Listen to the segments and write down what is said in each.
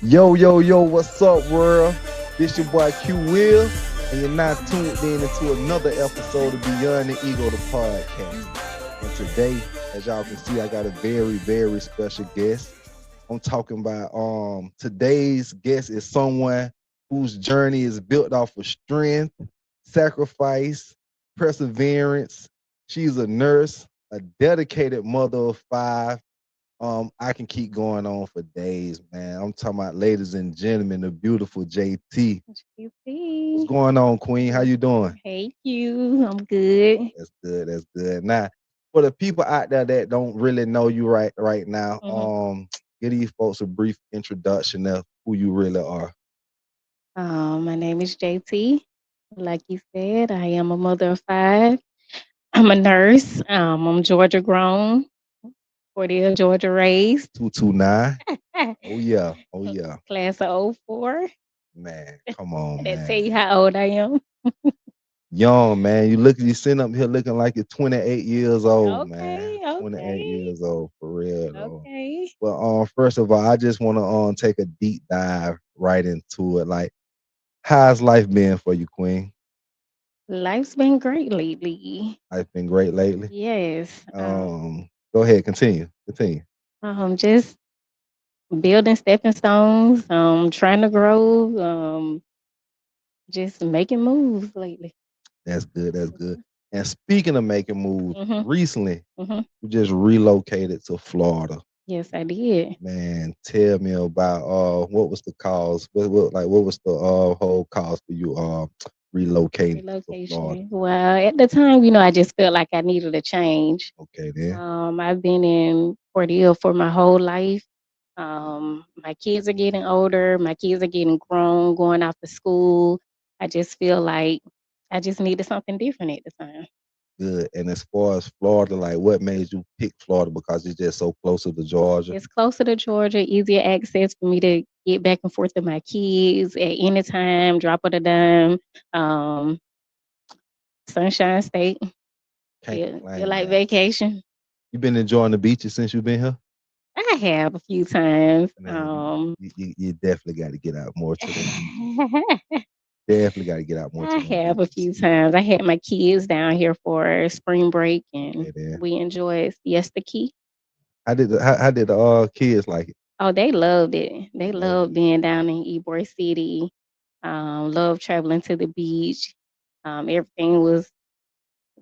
Yo, yo, yo, what's up, world? This your boy Q Will, and you're now tuned in into another episode of Beyond the Ego, the podcast. And today, as y'all can see, I got a very, very special guest. I'm talking about today's guest is someone whose journey is built off of strength, sacrifice, perseverance. She's a nurse, a dedicated mother of five. I can keep going on for days, man. I'm talking about, ladies and gentlemen, the beautiful JT. What's GP. going on, Queen? How you doing? Hey, Q. I'm good. That's good. That's good. Now, for the people out there that don't really know you right now, hmm give these folks a brief introduction of who you really are. My name is JT. Like you said, I am a mother of five. I'm a nurse. I'm Georgia grown, 40 Georgia raised. 229. Oh yeah. Oh yeah. Class of '04. Man, come on, That tell man. you how old I am. Young man, you sitting up here looking like you're 28 years old, man. Okay, 28 okay, years old for real though. okay. Well, first of all, I just want to take a deep dive right into it. Like, how's life been for you, Queen? Life's been great lately. Life been great lately. Yes. Go ahead, continue, continue. Just building stepping stones. Trying to grow. Just making moves lately. That's good. That's good. And speaking of making moves, Mhm, recently mhm. you just relocated to Florida. Yes, I did. Man, tell me about what was the cause? What was the whole cause for you relocating to Florida? Relocation. Well, at the time, I just felt like I needed a change. Okay then. I've been in Port Hill for my whole life. My kids are getting older. My kids are getting grown, going off to school. I just feel like I just needed something different at the time. Good. And as far as Florida, like what made you pick Florida because it's just so closer to Georgia? It's closer to Georgia, easier access for me to get back and forth with my kids at any time, drop of a dime. Um, Sunshine State. Can't Feel complain, like man. vacation. You been enjoying the beaches since you've been here? I have a few times. Man, you definitely got to get out more to them beaches. I Definitely got to get out more to them have a beaches. few times. I had my kids down here for spring break, and Okay, then. we enjoyed Siesta Key. How did the kids like it? Oh, they loved it. They Love loved it. being down in Ybor City. Loved traveling to the beach. Everything was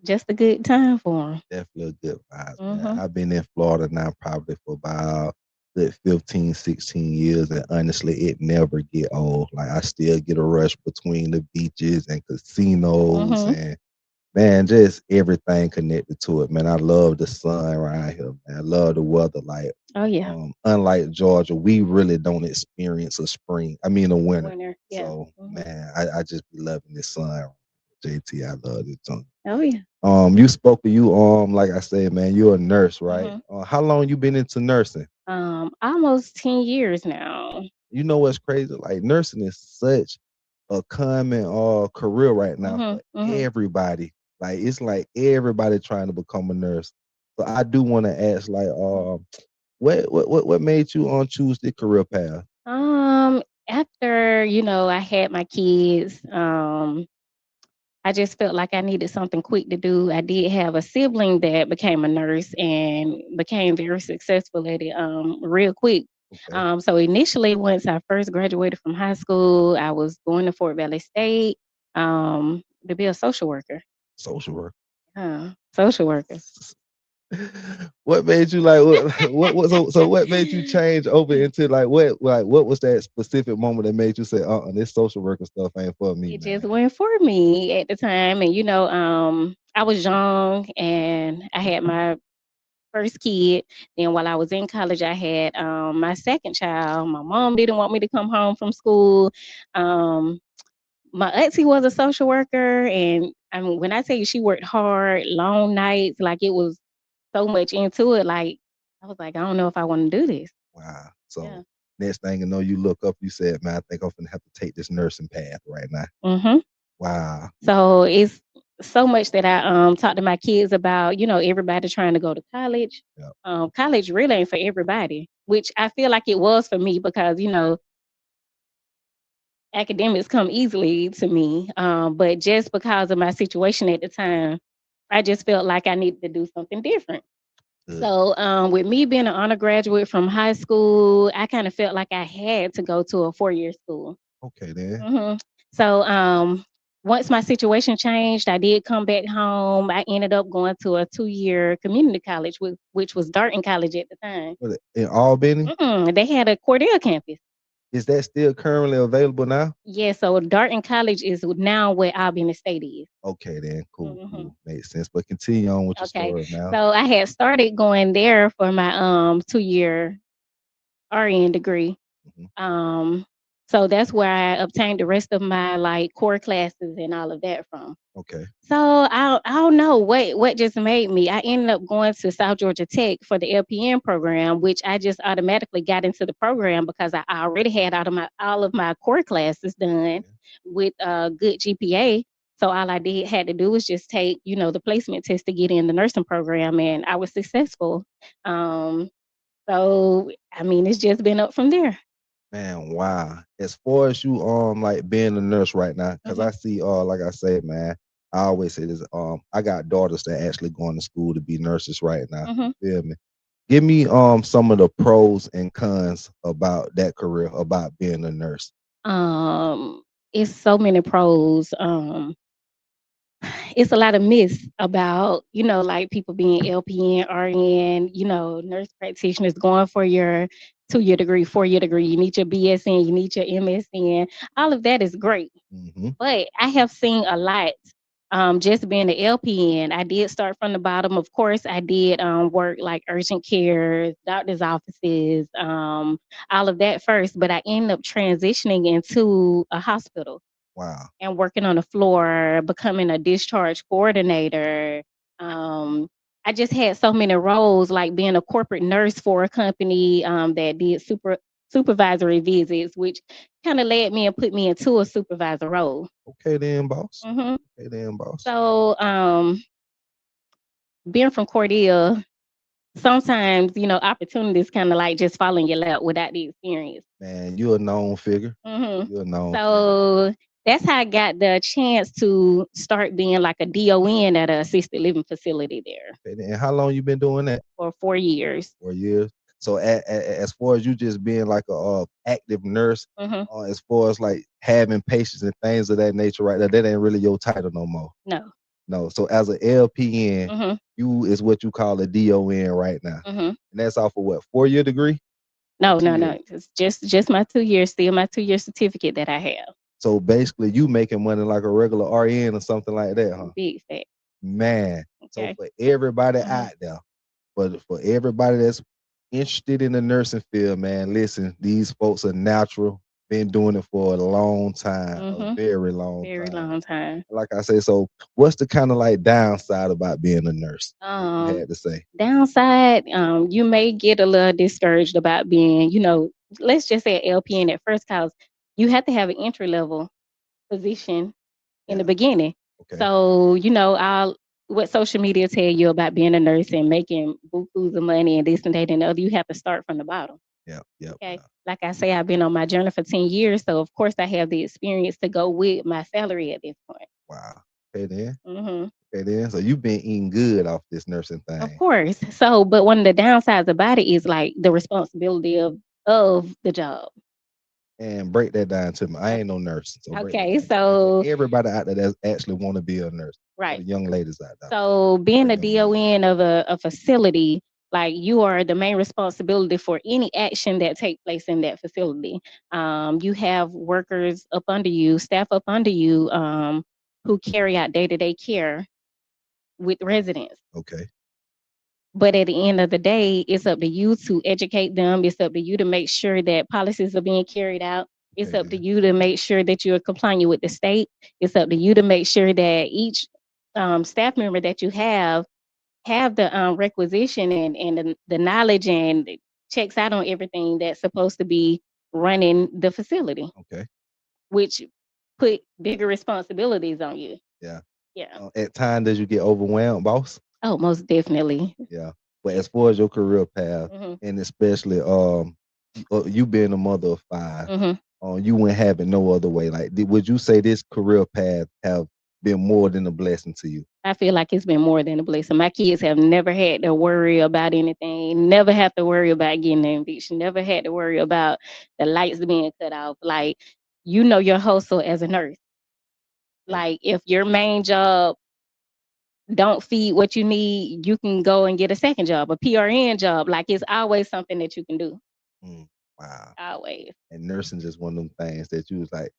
just a good time for them. Definitely a good vibes, man. Mhm. I've been in Florida now probably for about good 15, 16 years, and honestly, it never get old. Like I still get a rush between the beaches and casinos Mhm. and man, just everything connected to it, man. I love the sun around here, man. I love the weather. Like, Oh yeah. unlike Georgia, we really don't experience a spring. I mean, a winter. Winter. Yeah. So, Mhm. man, I just be loving this sun. JT, I love it. Oh yeah. You spoke to you, like I said, man, you're a nurse, right? Mhm. How long you been into nursing? Almost 10 years now. You know what's crazy? Like nursing is such a common career right now Mhm. for Mhm. everybody. Like it's like everybody trying to become a nurse. So I do want to ask, like, what made you choose the career path? After I had my kids, I just felt like I needed something quick to do. I did have a sibling that became a nurse and became very successful at it real quick. Okay, So initially, once I first graduated from high school, I was going to Fort Valley State to be a social worker. social work. Social worker. What made you like what so what made you change over into what was that specific moment that made you say this social worker stuff ain't for me, It just man? went for me at the time, and I was young, and I had my first kid. Then while I was in college, I had my second child. My mom didn't want me to come home from school. Um, my auntie was a social worker, and I mean, when I tell you she worked hard, long nights, like it was so much into it. Like I was like, I don't know if I want to do this. Wow. Yeah. So next thing you know, you look up, you said, man, I think I'm gonna have to take this nursing path right now. hmm Wow. So it's so much that I talk to my kids about, everybody trying to go to college. Yeah. College really ain't for everybody, which I feel like it was for me because, academics come easily to me, but just because of my situation at the time, I just felt like I needed to do something different. Good. So, with me being an honor graduate from high school, I kind of felt like I had to go to a 4-year school. Okay then. So, once my situation changed, I did come back home. I ended up going to a 2-year community college, which was Darton College at the time. What, in Albany? They had a Cordell campus. Is that still currently available now? Yeah, so Darton College is now where Albany State is. Okay then. Cool, Mhm. cool. Makes sense. But continue on with your Okay, story now. so I had started going there for my 2-year RN degree. Mhm. So that's where I obtained the rest of my like core classes and all of that from. Okay. So I don't know what just made me. I ended up going to South Georgia Tech for the LPN program, which I just automatically got into the program because I already had all of my core classes done with a good GPA. So all I had to do was just take, the placement test to get in the nursing program, and I was successful. Um, so I mean, it's just been up from there. Man, wow. As far as you like being a nurse right now, because I see like I said, man, I always say this, I got daughters that actually going to school to be nurses right now. Mhm. You feel me? Give me some of the pros and cons about that career, about being a nurse. Um, it's so many pros. It's a lot of myths about, like people being LPN, RN, nurse practitioners going for your 2-year degree, 4-year degree. You need your BSN, you need your MSN. All of that is great. Mm-hmm. But I have seen a lot. Just being an LPN, I did start from the bottom. Of course, I did work like urgent care, doctor's offices, all of that first. But I ended up transitioning into a hospital Wow. and working on the floor, becoming a discharge coordinator. Um, I just had so many roles, like being a corporate nurse for a company that did supervisory visits, which kind of led me and put me into a supervisor role. Okay then, boss. hmm Okay then, boss. So, being from Cordell, sometimes opportunities kind of like just fall in your lap without the experience. Man, you're a known figure. hmm You're a known figure. So that's how I got the chance to start being like a DON at an assisted living facility there Okay, and how long you been doing that? for 4 years. 4 years. So as far as you just being like a active nurse, hmm as far as like having patients and things of that nature, right there, that ain't really your title no more. No. No. So as an LPN, hmm you is what you call a DON right now, hmm and that's off of what, 4-year degree? No, no, 2 no. years? It's just my 2 years, still my 2-year certificate that I have. So basically, you making money like a regular RN or something like that, huh? Big fat. Man. So Okay. for everybody Mhm. out there, but for everybody that's interested in the nursing field, man, listen, these folks are natural. Been doing it for a long time, a Mhm. very long Very time. long time. Like I say, so what's the kind of like downside about being a nurse? If you had to say. Downside, you may get a little discouraged about being, let's just say LPN at first, cause you have to have an entry level position in the Yeah. beginning. Okay. So, what social media tell you about being a nurse and making bukus of money and this and that and the other, you have to start from the bottom. Yeah. Yeah. Okay. Like I say, I've been on my journey for 10 years. So of course I have the experience to go with my salary at this point. Wow. Okay then. hmm Okay then. So you've been eating good off this nursing Of thing. course. So, but one of the downsides about it is like the responsibility of the job. And break that down to me. I O- ain't no nurse. So break that Okay. down to So, everybody out there that actually want to be a nurse. For the right. young ladies out there. So being a Young ladies. DON of a facility, like you are the main responsibility for any action that take place in that facility. You have workers up under you, staff up under you, who carry out day-to-day care with residents. Okay. But at the end of the day, it's up to you to educate them. It's up to you to make sure that policies are being carried out. It's Okay up to then. you to make sure that you're complying with the state. It's up to you to make sure that each staff member that you have the requisition and the knowledge and checks out on everything that's supposed to be running the facility, Okay. which put bigger responsibilities on you. Yeah. Yeah. At times, does you get overwhelmed, boss? Oh, most definitely. Yeah. But as far as your career path, hmm and especially you being a mother of 5, hmm you wouldn't have it no other way. Like, would you say this career path have been more than a blessing to you? I feel like it's been more than a blessing. My kids have never had to worry about anything, never have to worry about getting an eviction, never had to worry about the lights being cut off. Like, you know your hustle as a nurse. Like, if your main job don't feed what you need, you can go and get a second job, a PRN job. Like, it's always something that you can do. Mm, wow. Always. And nursing just one of them things that you was like,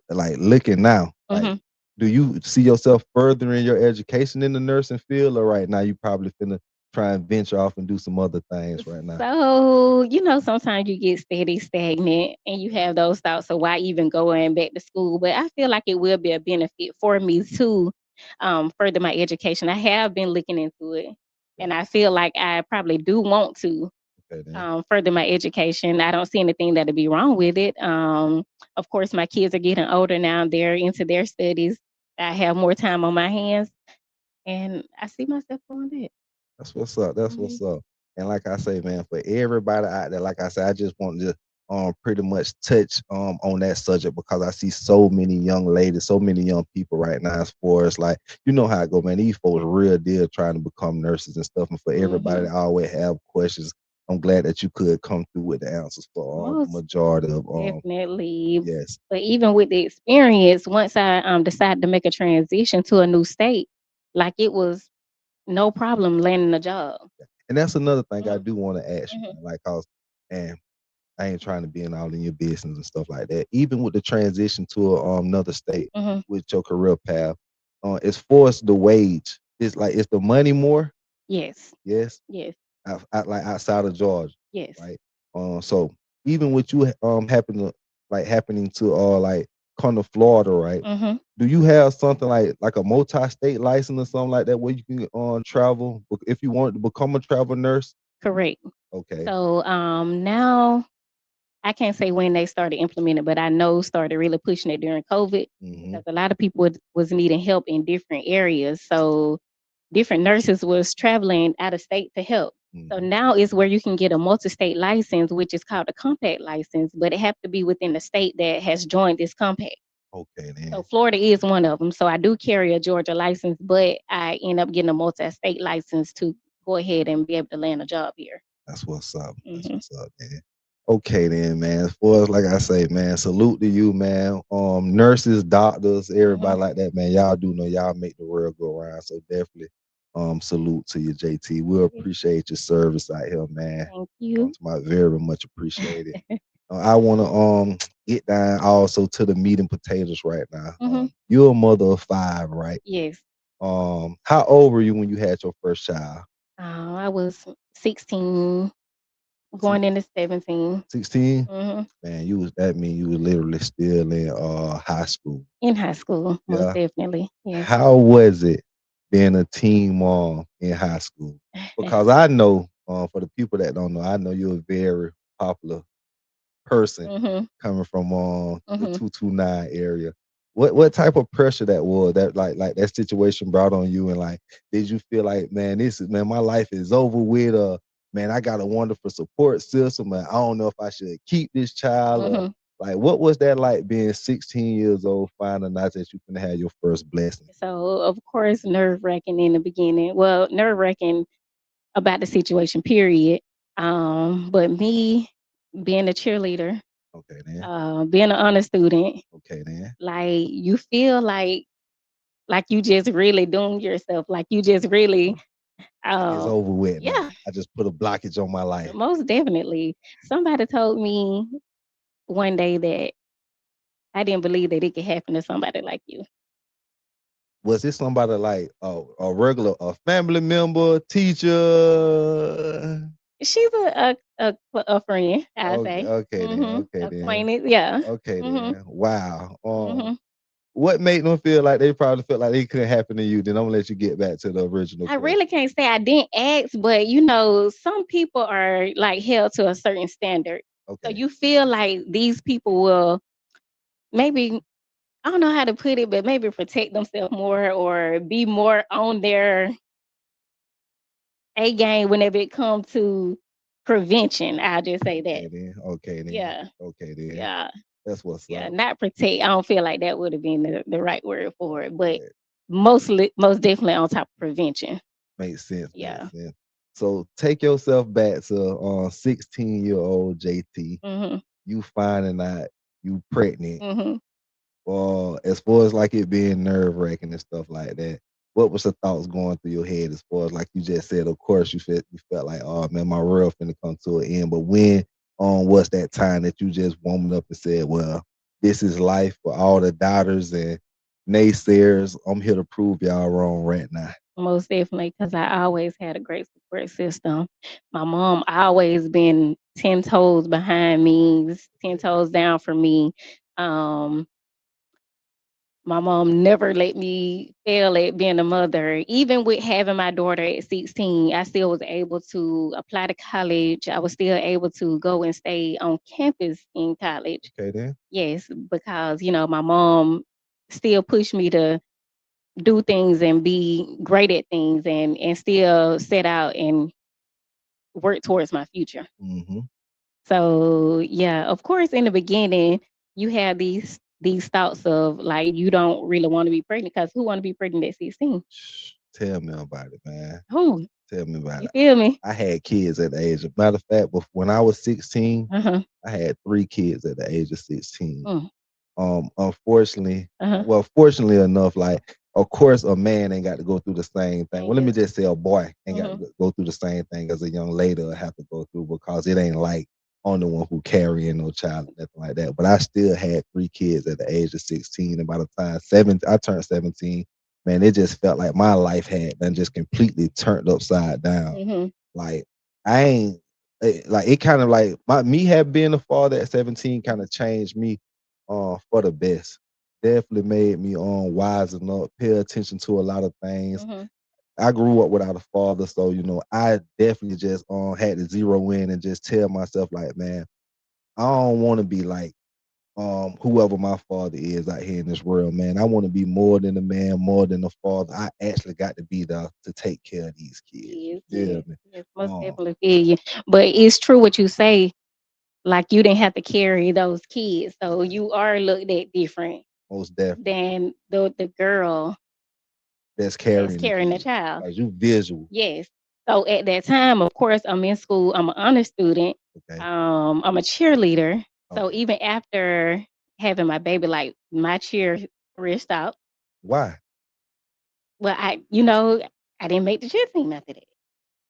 like looking now. Like, Hmm. do you see yourself furthering your education in the nursing field, or right now you probably finna try and venture off and do some other things right now? So, sometimes you get steady stagnant and you have those thoughts of why even going back to school. But I feel like it will be a benefit for me to further my education. I have been looking into it and I feel like I probably do want to Okay, then. further my education. I don't see anything that'd be wrong with it. Of course, my kids are getting older now, they're into their studies. I have more time on my hands and I see myself doing that. That's what's up. That's Mhm. what's up. And like I say, man, for everybody out there, like I said, I just want to pretty much touch on that subject because I see so many young ladies, so many young people right now as far as like, you know how it go, man. These folks real deal trying to become nurses and stuff. And for everybody Mhm. that always have questions, I'm glad that you could come through with the answers for the Most majority of definitely. yes. But even with the experience, once I decided to make a transition to a new state, like it was no problem landing a job. And that's another thing I Mhm. do want to ask you, Mhm. man. Like, cause and I ain't trying to be in all in your business and stuff like that. Even with the transition to another state Mhm. with your career path, as far as the wage, it's like is the money more? Yes. Yes, Yes. like outside of Georgia, Yes. right? So even with you happening to like come to Florida, right? Mhm. Do you have something like a multi-state license or something like that where you can travel if you want to become a travel nurse? Correct. Okay. So now I can't say when they started implementing, but I know started really pushing it during COVID Hmm. because a lot of people was needing help in different areas. So different nurses was traveling out of state to help. So Hmm. now is where you can get a multi-state license, which is called a compact license, but it have to be within the state that has joined this compact. Okay, So then. Florida is one of them. So I do carry a Georgia license, but I end up getting a multi-state license to go ahead and be able to land a job here. That's what's up. That's Hmm. what's up, man. Okay then, man. As far as like I say, man, salute to you, man. Nurses, doctors, Hmm. everybody like that, man. Y'all do know y'all make the world go around. So definitely salute to you, JT. We'll appreciate your service out here, man. Thank you. To my very much appreciated. I wanna get down also to the meat and potatoes right now. Hmm. You're a mother of five, right? Yes. How old were you when you had your first child? I was 16, going into 17. 16? Hmm. Man, that mean you was literally still in high school. In high school, most Yeah. definitely. Yes. How was it being a teen mom in high school? Because I know, for the people that don't know, I know you're a very popular person Hmm. coming from the Hmm. 229 area. What type of pressure that was that like that situation brought on you, and like did you feel like, man, this is, man, my life is over with, man, I got a wonderful support system and I don't know if I should keep this child, or Hmm. like what was that like being 16 years old finding out that you can have your first blessing? So of course, nerve wracking in the beginning. Well, nerve wracking about the situation, period. But me being a cheerleader, Okay, then. being an honor student, Okay, then. like you feel like you just really doing yourself, like you just really, Like it's uh, over with now. yeah, I just put a blockage on my life. most definitely. Somebody told me one day that I didn't believe that it could happen to somebody like you. Was it somebody like a regular, a family member, teacher? She's a friend, I Okay, say. okay then, Mhm. okay then, Acquaintance, yeah. okay Mhm. then. Wow. Mhm. What made them feel like they probably felt like it couldn't happen to you? Then I'm gonna let you get back to the original I question. really can't say I didn't ask, but some people are like held to a certain standard. So Okay, you feel like these people will maybe, I don't know how to put it, but maybe protect themselves more or be more on their A game whenever it comes to prevention. I'll just say that. okay then, okay then, Yeah. okay then. Yeah. That's what's Yeah, up. not protect. I don't feel like that would have been the right word for it, but Yeah, most definitely on top of prevention. makes sense, Yeah. makes sense. So take yourself back to 16-year-old JT. Mhm. You finding out you pregnant. Mhm. As far as like it being nerve wracking and stuff like that, what was the thoughts going through your head as far as like you just said, of course you felt like, oh man, my world finna come to an end. But when was that time that you just woman up and said, well, this is life for all the doubters and naysayers. I'm here to prove y'all wrong right now. Most definitely, because I always had a great support system. My mom always been 10 toes behind me, 10 toes down for me. Um, my mom never let me fail at being a mother. Even with having my daughter at 16, I still was able to apply to college. I was still able to go and stay on campus in college. Okay then. Yes, because, my mom still pushed me to do things and be great at things and still set out and work towards my future. Mm-hmm. So yeah, of course in the beginning you have these thoughts of like you don't really want to be pregnant because who want to be pregnant at 16? Tell me about it, man. Who? Tell me about You it. feel me? I had kids at the age of matter of fact, when I was 16, Uh-huh. I had 3 kids at the age of 16. Mm, Unfortunately, uh-huh. well, fortunately enough, like, of course, a man ain't got to go through the same thing. Thank Well, let me you. just say a boy ain't got to Hmm. go through the same thing as a young lady will have to go through because it ain't like I'm the one who carrying no child or nothing like that. But I still had 3 kids at the age of 16. And by the time I turned 17, man, it just felt like my life had done just completely turned upside down. Hmm. Like I ain't like it kind of like me have been a father at 17 kind of changed me for the best. Definitely made me wisen up, pay attention to a lot of things. Hmm. I grew up without a father, so I definitely just had to zero in and just tell myself like, man, I don't want to be like whoever my father is out here in this world, man. I want to be more than a man, more than a father. I actually got to be there to take care of these kids. You Yes, feel yes, me? yes, most Um, definitely feel you. But it's true what you say, like you didn't have to carry those kids. So you are looked at different most definitely. than the girl That's that's carrying the carrying the kid. child. Cause you visual. Yes. So at that time, of course, I'm in school. I'm an honor student. Okay. I'm a cheerleader. So Okay. even after having my baby, like my cheer career stopped. Why? Well, I didn't make the cheer team after that.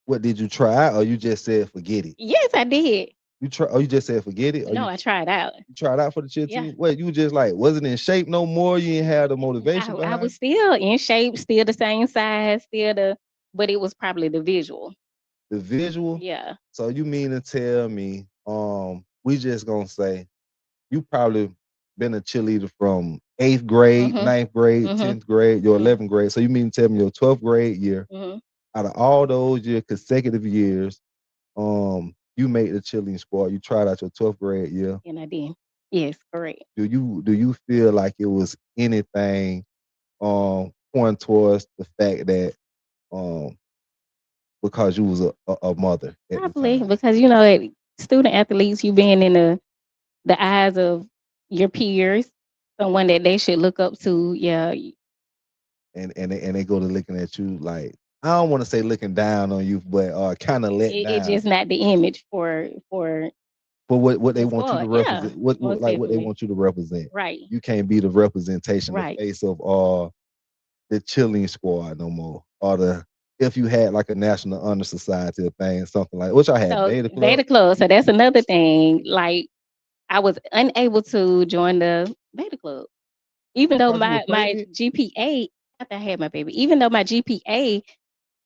What did you try or you just said forget it? Yes, I did. You just said forget it or No, I tried out. you tried out for the cheer Yeah. team? What you just like wasn't in shape no more? You didn't have the I, motivation I behind was it? still in shape, still the same size, but it was probably the visual. The visual? Yeah. So you mean to tell me, we just gonna say you probably been a cheerleader from 8th grade, Mhm. 9th grade, Mhm. 10th grade, your Mhm. 11th grade. So you mean to tell me your 12th grade year, Mhm. out of all those consecutive years, you made the cheerleading squad. You tried out your 12th grade year. And I did. Yes, correct. Do you feel like it was anything pointing towards the fact that um because you was a mother at the Probably time because student athletes, you being in the eyes of your peers, someone that they should look up to. Yeah, and they go to looking at you like I don't want to say looking down on you, but kind of let it's down just not the image for for what they the want you to squad. Yeah, represent. What most like what they definitely. want you to represent. Right, You can't be the representation, the right. face of the cheerleading squad no more, or the if you had like a national honor society or thing, something like which I had So beta club. Beta Club. So that's another thing. Like I was unable to join the Beta Club, even though Because you were my pregnant. GPA after I had my baby, even though my GPA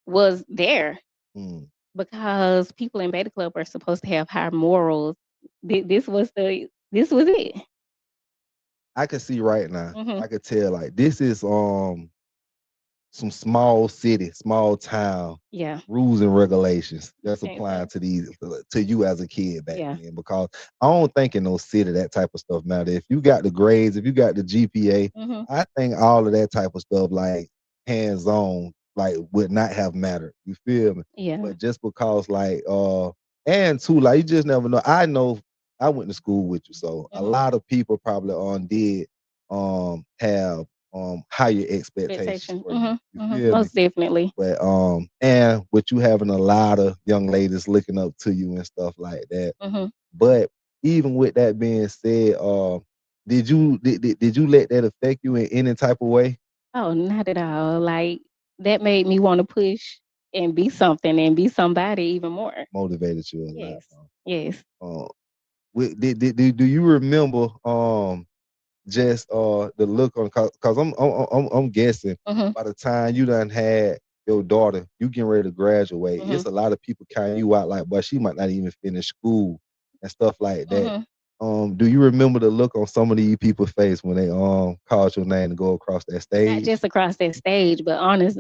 was there, Mm, because people in Beta Club are supposed to have higher morals. This was it. I can see right now. Hmm. I could tell like this is some small city, small town Yeah, rules and regulations I that's think applying so. to you as a kid back Yeah. then. Because I don't think in no city that type of stuff matter. If you got the grades, if you got the GPA, Hmm. I think all of that type of stuff like hands on like would not have mattered. You feel me? Yeah. But just because like and two, like you just never know. I know I went to school with you, so a lot of people probably did have higher expectations Expectation. for you. You feel me? Most definitely. But and with you having a lot of young ladies looking up to you and stuff like that. Hmm. But even with that being said, did you let that affect you in any type of way? Oh, not at all. Like that made me want to push and be something and be somebody even more. Motivated you a lot. Yes. Yes. Uh, do you remember just the look on cause I'm guessing Hmm. by the time you done had your daughter, you getting ready to graduate. Hmm. It's a lot of people counting you out like, but she might not even finish school and stuff like that. Hmm. Do you remember the look on some of these people's face when they called your name to go across that Not stage? just across that stage, but honors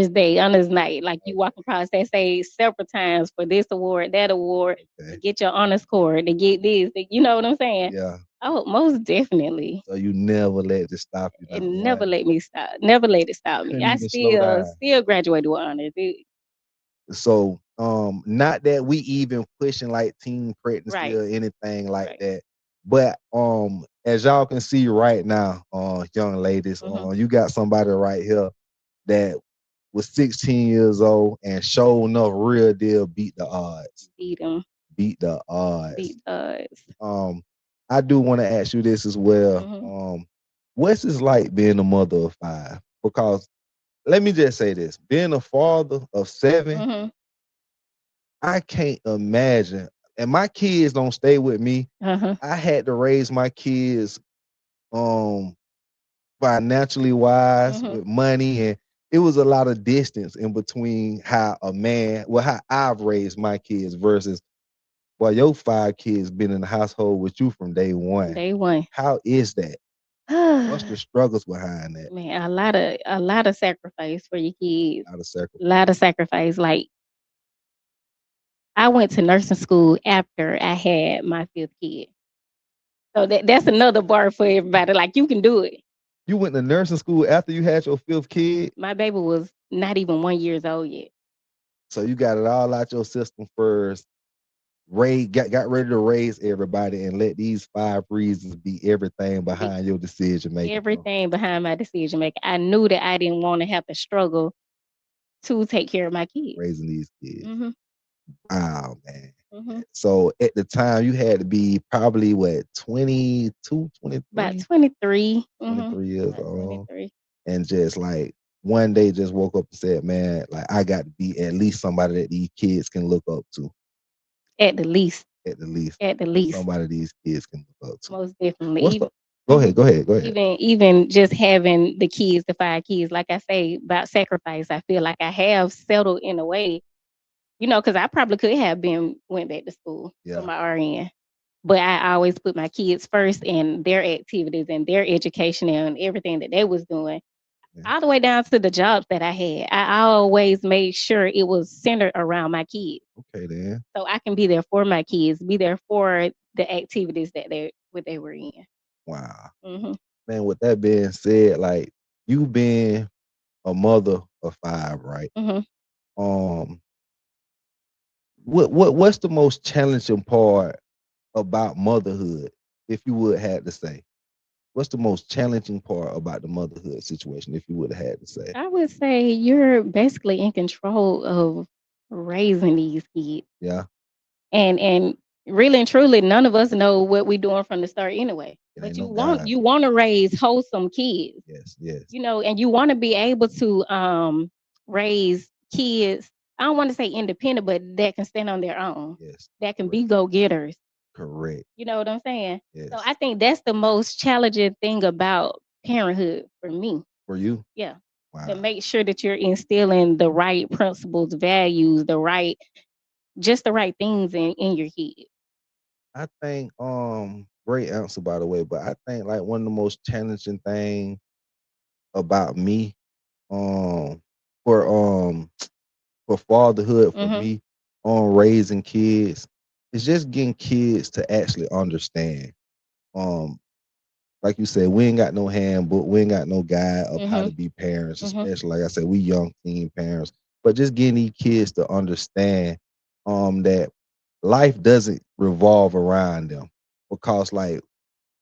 day, honors night. Like you walk across that stage several times for this award, that award, to Okay. get your honors score, to get this. You know what I'm saying? Yeah. Oh, most definitely. So you never let this stop you, It not never one. let me stop. Never let it stop me. Couldn't I even slow down. still graduated with honors. So not that we even pushing like teen pregnancy Right. or anything like Right. that. But as y'all can see right now, young ladies, Hmm. you got somebody right here that was 16 years old and sure enough real deal beat the odds. Beat them. Beat the odds. Beat us. Um I do want to ask you this as well. Hmm. What's it like being a mother of five? Because let me just say this, being a father of seven, Hmm. I can't imagine. And my kids don't stay with me. Uh-huh. I had to raise my kids um financially wise Hmm. with money, and it was a lot of distance in between how how I've raised my kids versus well, your five kids been in the household with you from day one. Day one. How is that? What's the Man, struggles behind that? a lot of sacrifice for your kids. How to A lot sacrifice? of sacrifice. Like I went to nursing school after I had my fifth kid. So that's another bar for everybody. Like you can do it. You went to nursing school after you had your fifth kid, My baby was not even 1 year old yet. so you got it all out your system first. Got ready to raise everybody and let these five reasons be everything Be behind your decision making. everything behind my decision making. I knew that I didn't want to have to struggle to take care of my kids. Raising these kids. Hmm. Wow, man. Hmm. So at the time you had to be probably what 22, About 23, 23. 23 years About old. 23. And just like one day just woke up and said, man, like I got to be at least somebody that these kids can look up to. At the least. At the least. At the least. Somebody these kids can look up to. Most definitely. What's the Go ahead, go ahead, go ahead. Even just having the kids, the five kids, like I say about sacrifice, I feel like I have settled in a way, because I probably could have went back to school for Yeah. my RN. But I always put my kids first and their activities and their education and everything that they was doing. Yeah. All the way down to the jobs that I had. I always made sure it was centered around my kids. Okay then. So I can be there for my kids, be there for the activities that they were in. Wow. Hmm. Man, with that being said, like you being a mother of five, right? Hmm. Um, what's the most challenging part about motherhood, if you would have to say? What's the most challenging part about the motherhood situation, if you would have had to say? I would say you're basically in control of raising these kids. Yeah, And really and truly, none of us know what we're doing from the start anyway. it But ain't you no want guide. you want to raise wholesome kids, Yes, yes, and you want to be able to raise kids. I don't want to say independent, but that can stand on their own. yes. That can Correct. be go-getters. Correct. You know what I'm saying? So Yes. I think that's the most challenging thing about parenthood for me. For you? Yeah. To Wow. make sure that you're instilling the right principles, values, just the right things in your kid. I think great answer by the way, but I think like one of the most challenging thing about me um for for fatherhood for Mhm. me on raising kids is just getting kids to actually understand. Um like you said, we ain't got no handbook, we ain't got no guide of how to Mhm. be parents, Mhm. especially like I said, we young teen parents. But just getting these kids to understand that life doesn't revolve around them. because like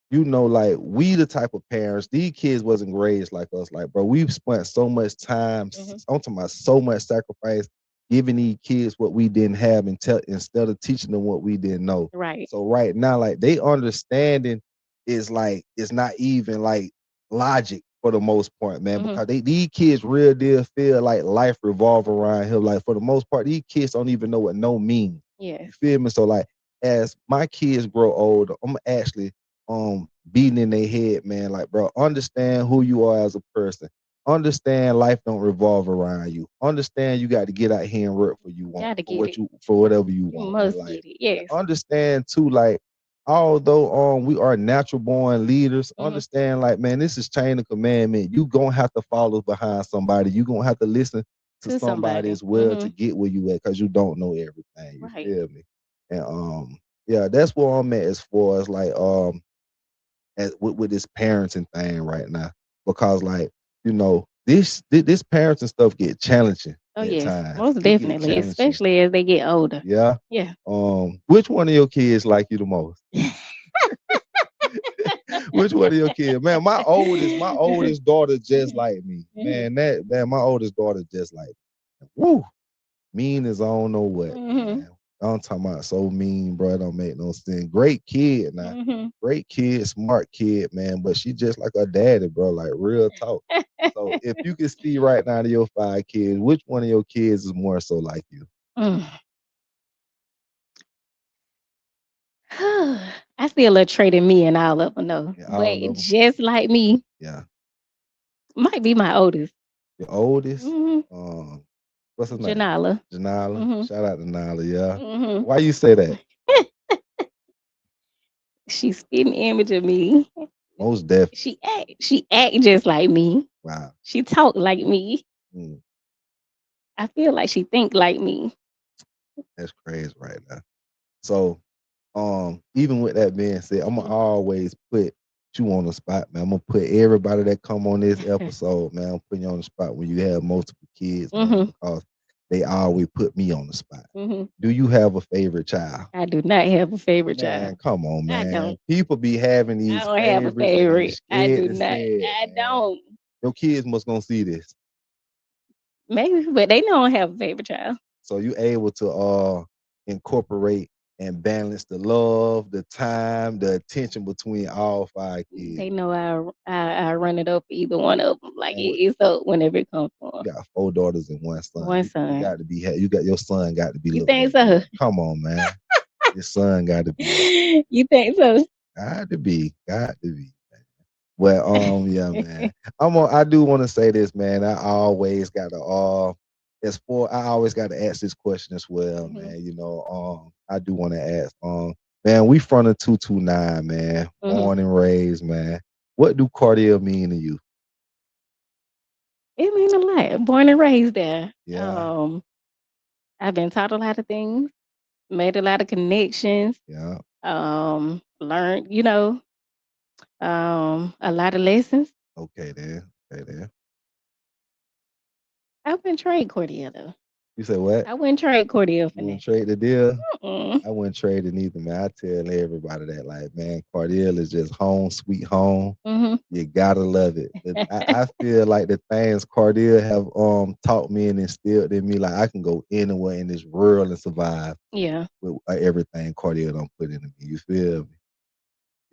like we the type of parents, these kids wasn't raised like us. Like, bro, we've spent so much time, I'm talking about so much sacrifice, giving these kids what we didn't have and instead of teaching them what we didn't know. Right. So right now, like they understanding is like it's not even like logic for the most part, man. Because these kids real deal feel like life revolve around here. Like for the most part, these kids don't even know what no mean. Yes. You feel me? So like as my kids grow older, I'm actually beating in their head, man. Like, bro, understand who you are as a person. Understand life don't revolve around you. Understand you got to get out here and work for you want, Gotta for get it. for whatever you You want. must Like, get it. Yes. understand too, like, although we are natural born leaders, understand, like, man, this is chain of commandment. You gonna have to follow behind somebody. You gonna have to listen to somebody as well to get where you at, because you don't know everything. You feel me? And yeah, that's where I'm at as far as like with this parenting thing right now, because like this parenting stuff get challenging. Oh at yes, times. most definitely, especially as they get older. Yeah. Yeah. Which one of your kids like you the most? Which one of your kids? Man, my oldest daughter just like me. Man, my oldest daughter just like me. Woo, mean as I don't know what. Man. I'm talking about so mean, bro. It don't make no sense. Great kid now. Great kid, smart kid, man. But she just like her daddy, bro. Like real talk. So if you can see right now to your 5 kids, which one of your kids is more so like you? I see a little trait in me and all of them though. Yeah, but just like me, yeah, might be my oldest. Your oldest? What's his name? Janala. Janala. Shout out to Nala, yeah. Why you say that? She's spitting image of me. Most definitely. She act just like me. Wow. She talk like me. I feel like she think like me. That's crazy right now. So even with that being said, I'm gonna always put you on the spot, man. I'm gonna put everybody that come on this episode, man. I'm putting you on the spot when you have multiple kids, man, because they always put me on the spot. Do you have a favorite child? I do not have a favorite child. Come on, man. I don't. People be having these. I don't have a favorite. I do not. I don't. Your kids must gonna see this. Maybe, but they don't have a favorite child. So you able to incorporate and balance the love, the time, the attention between all 5 kids. They know I run it up for either one of them. Like it's up whenever it comes from. You got 4 daughters and 1 son. One son. You got to be. You got your son. Got to be. You think so? Come on, man. Your son got to be. You think so? Got to be. Well, yeah, man. I do want to say this, man. I always got to I always got to ask this question as well, man. I do want to ask, man, we from the 229, man. Born and raised, man. What do Cartier mean to you? It means a lot. Born and raised there. Yeah. I've been taught a lot of things, made a lot of connections. Yeah. Learned, a lot of lessons. Okay, then. I wouldn't trade Cordial though. You said what? I wouldn't trade Cordial for that. Trade the deal? I wouldn't trade it either, man. I tell everybody that, like, man, Cartier is just home, sweet home. You gotta love it. I feel like the things Cartier have taught me and instilled in me, like I can go anywhere in this world and survive. Yeah. With everything Cartier don't put into me. You feel me?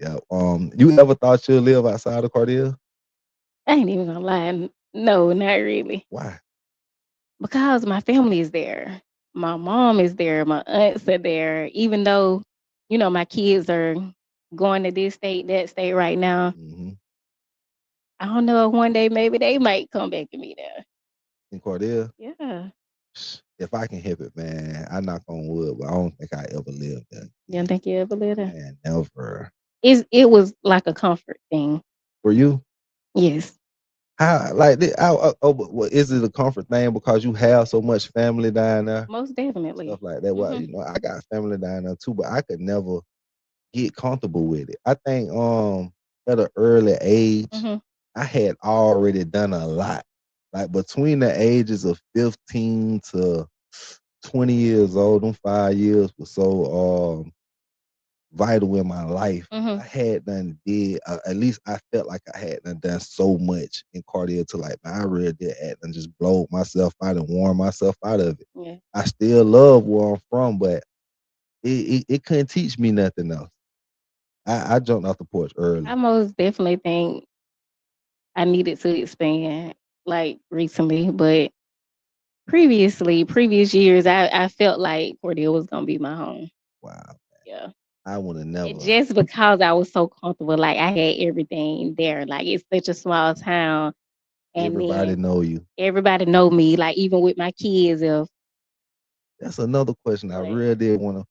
Yeah. You ever thought you'd live outside of Cartier? I ain't even gonna lie. No, not really. Why? Because my family is there. My mom is there. My aunts are there. Even though, my kids are going to this state, that state right now. I don't know if one day maybe they might come back to me there. In Cartier? Yeah. If I can help it, man, I knock on wood, but I don't think I ever lived there. You don't think you ever lived there? Man, never. It was like a comfort thing. For you? Yes. How is it a comfort thing because you have so much family down there? Most definitely. Stuff like that. Well, I got family down there too, but I could never get comfortable with it. I think at an early age, I had already done a lot. Like between the ages of 15 to 20 years old, them 5 years was so vital in my life. Mhm. I had done did at least I felt like I had done so much in cardio to like, man, I really did act and just blow myself out and warm myself out of it. Yeah. I still love where I'm from, but it couldn't teach me nothing else. I jumped off the porch early. I most definitely think I needed to expand like recently, but previous years, I felt like Cordell was gonna be my home. Wow, Yeah. I would have And never. just because I was so comfortable, like I had everything there. Like it's such a small town, and Everybody then know you. everybody know me. Like even with my kids, if That's another question I what? really did want to.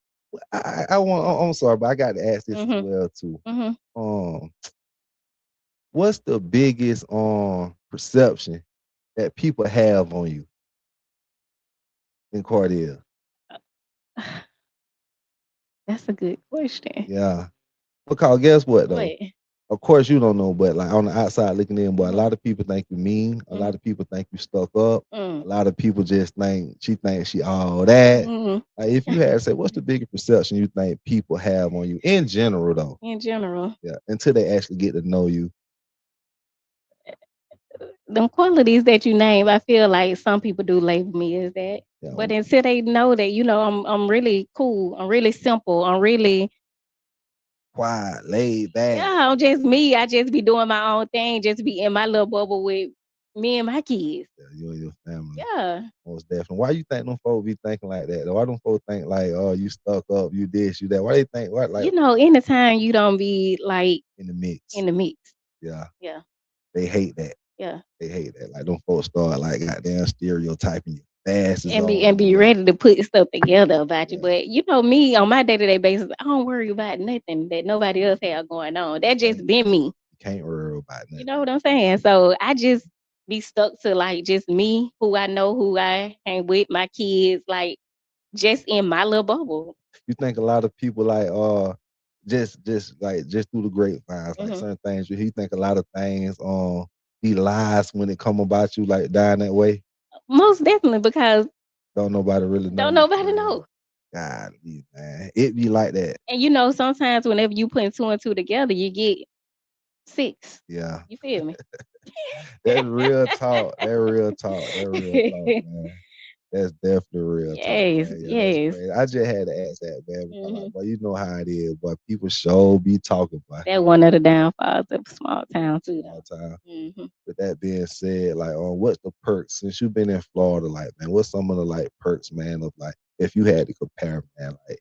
I want. I'm sorry, but I got to ask this as Mhm. well too. Mhm. Um, what's the biggest perception that people have on you in Cardiel? That's a good question. Yeah, because guess what though? What? Of course you don't know, but like on the outside looking in, boy, a Mhm. lot of people think you mean. A lot Mhm. of people think you stuck up. Mm. A lot of people just think she thinks she all that. Mhm. Like if you had to say, what's the biggest perception you think people have on you in general though? In general, Yeah, until they actually get to know you. them qualities that you name, I feel like some people do label me as that. You But know, until they know that, I'm really cool. I'm really simple. I'm really quiet, laid back. yeah, I'm just me. I just be doing my own thing, just be in my little bubble with me and my kids. Yeah, you and your family. Yeah. Most definitely. Why you think them folks be thinking like that? Though? Why them folks think like, oh, you stuck up, you this, you that? Why they think what like Anytime you don't be like in the mix? in the mix. Yeah, Yeah. they hate that. Yeah. They hate that. Like them folks start like goddamn stereotyping you fast as all. And be ready to put stuff together about you. Yeah, But me on my day-to-day basis, I don't worry about nothing that nobody else have going on. That just been me. you can't worry about You nothing. know what I'm saying? So I just be stuck to like just me, who I know, who I hang with, my kids, like just in my little bubble. You think a lot of people like just through the grapevines, like Hmm. certain things you think a lot of things be lies when it come about you like dying that way. Most definitely, because Don't nobody really know don't you for nobody real. know. God, man, it be like that. And sometimes whenever you put two and two together, you get six. Yeah, You feel me? that's real talk. That real talk. That real talk, man. That's definitely real talk, Yes, man. Yeah, that's yes. crazy. I just had to ask that, man, because Hmm. like, boy, you know how it is, boy. People sure be talking, boy, That one of the downfalls of a small town too, all though. the time. Hmm. With that being said, like, what's the perks since you've been in Florida? Like, man, what's some of the like perks, man? Of like, if you had to compare, man, like,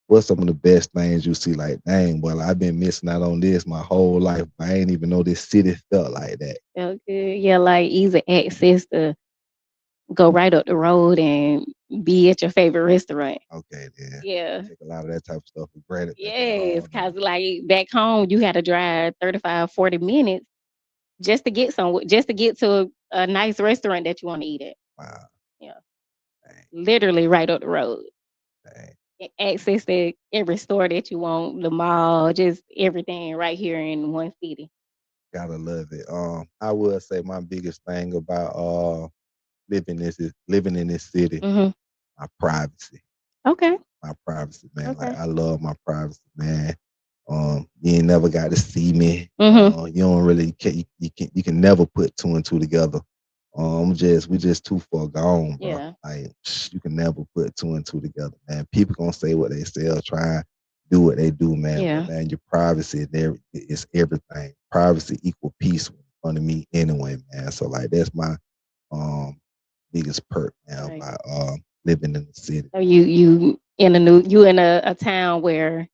what's some of the best things you see? Like, dang, well, I've been missing out on this my whole life. But I ain't even know this city felt like that. Felt good. Yeah, like easy access to go right up the road and be at your favorite restaurant. Okay, then Yeah. take a lot of that type of stuff for granted back at Yes, home. cause like back home you had to drive 35, 40 minutes just to get to a nice restaurant that you want to eat at. Wow, Yeah. dang, Literally right up the road. dang, Access to every store that you want, the mall, just everything right here in one city. gotta love it. I would say my biggest thing about living in this city, Hmm. my privacy. Okay. My privacy, man. Like Okay. I love my privacy, man. You ain't never got to see me. Hmm. You don't really you can never put two and two together. We just too far gone, bro. Yeah. Like you can never put two and two together, man. People gonna say what they say or try and do what they do, man. But Yeah. man, your privacy there is everything. Privacy equal peace under me anyway, man. So like that's my um biggest perk, man, Right. about living in the city. So you in a town where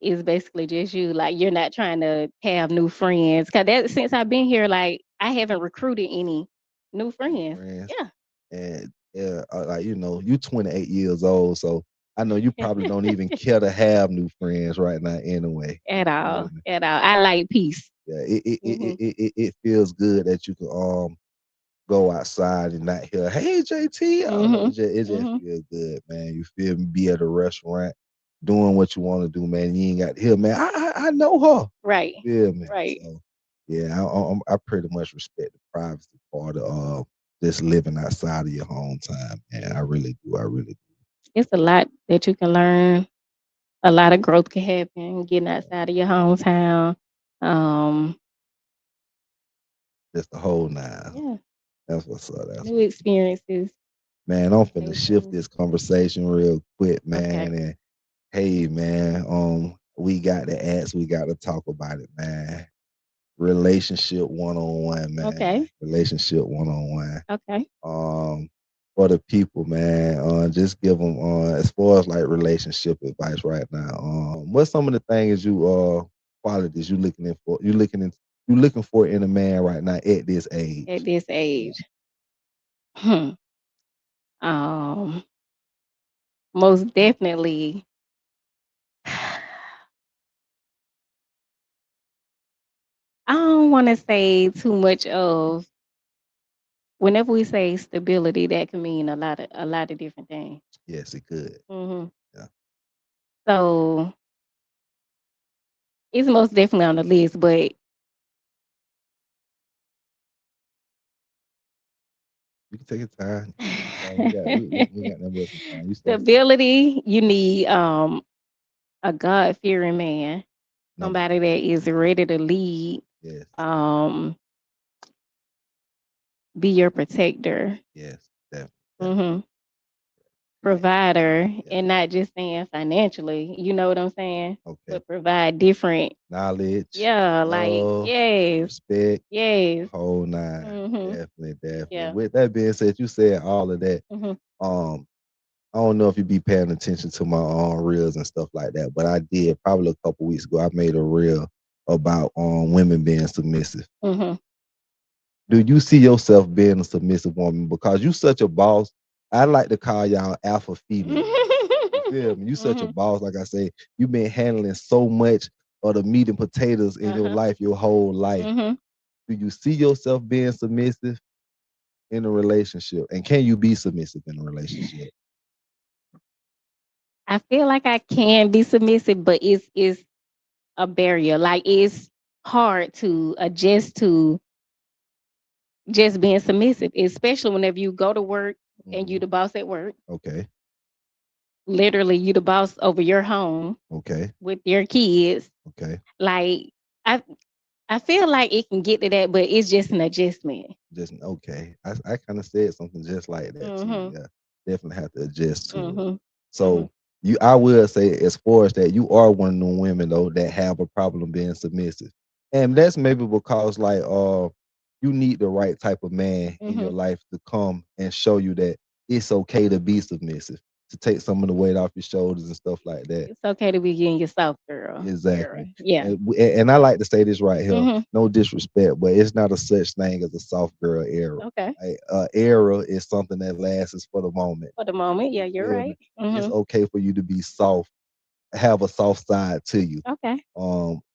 it's basically just you. Like you're not trying to have new friends. Cause that since I've been here, like I haven't recruited any new friends. Friends. Yeah. And yeah, like you 28 years old, so I know you probably don't even care to have new friends right now anyway. At You feel all. me? At all. I like peace. Yeah, it, Hmm. it, it, it feels good that you can go outside and not hear, hey JT. I don't know, Hmm. it just Hmm. feels good, man. You feel me? Be at a restaurant doing what you want to do, man. You ain't got to hear, man. I know her. Right. Feel me? Right. So yeah, I pretty much respect the privacy part of just living outside of your home time, man. I really do. I really do. It's a lot that you can learn a lot of growth can happen, getting outside of your hometown. Um, Just the whole nine. yeah, That's what's up. That's new experiences. man. I'm finna New shift things. this conversation real quick, Okay. man. And hey, man, we got to ask, we got to talk about it, man. Relationship 101, man. Okay. Relationship 101. Okay. Um, for the people, man. Just give them as far as like relationship advice right now. What's some of the things qualities you looking in for? You looking for in a man right now at this age? At this age. Hmm. Um, most definitely. I don't want to say too much of whenever we say stability, that can mean a lot of different things. Yes, it could. Hmm. Yeah, So it's most definitely on the list, but you can take your time. We got that much time. You start. stability, you need a God fearing man, Number. somebody that is ready to lead, Yes, um, be your protector, yes, definitely. hmm provider, Yeah. and not just saying financially. You know what I'm saying? Okay. But provide different. Knowledge, Yeah, like love, yes, respect, yes. whole nine. Mhm. Definitely. Yeah. With that being said, you said all of that. Mhm. Um, I don't know if you be paying attention to my reels and stuff like that, but I did probably a couple weeks ago. I made a reel about women being submissive. Mhm. Do you see yourself being a submissive woman? Because you such a boss. I like to call y'all alpha female. You feel me? You such a Mhm. boss. Like I say, you've been handling so much of the meat and potatoes in your Uh-huh. life, your whole life. Mhm. Do you see yourself being submissive in a relationship? And can you be submissive in a relationship? I feel like I can be submissive, but it's a barrier. Like it's hard to adjust to just being submissive, especially whenever you go to work and you Mhm. the boss at work. Okay. Literally, you the boss over your home Okay. with your kids. Okay. Like I I feel like it can get to that, but it's just an adjustment. Just okay. I kind of said something just like that too. Mhm. Yeah. Definitely have to adjust to it. Mhm. Mhm. So I will say as far as that, you are one of the women though that have a problem being submissive. And that's maybe because like you need the right type of man in your Mhm. life to come and show you that it's okay to be submissive, to take some of the weight off your shoulders and stuff like that. It's okay to be getting yourself, girl. Era. Exactly. Yeah. And I like to say this right here. Mhm. No disrespect, but it's not a such thing as a soft girl era. Okay. Era is something that lasts for the moment. For the moment, yeah, You you're feel me? right. It's Mhm. okay for you to be soft, have a soft side to you. Okay.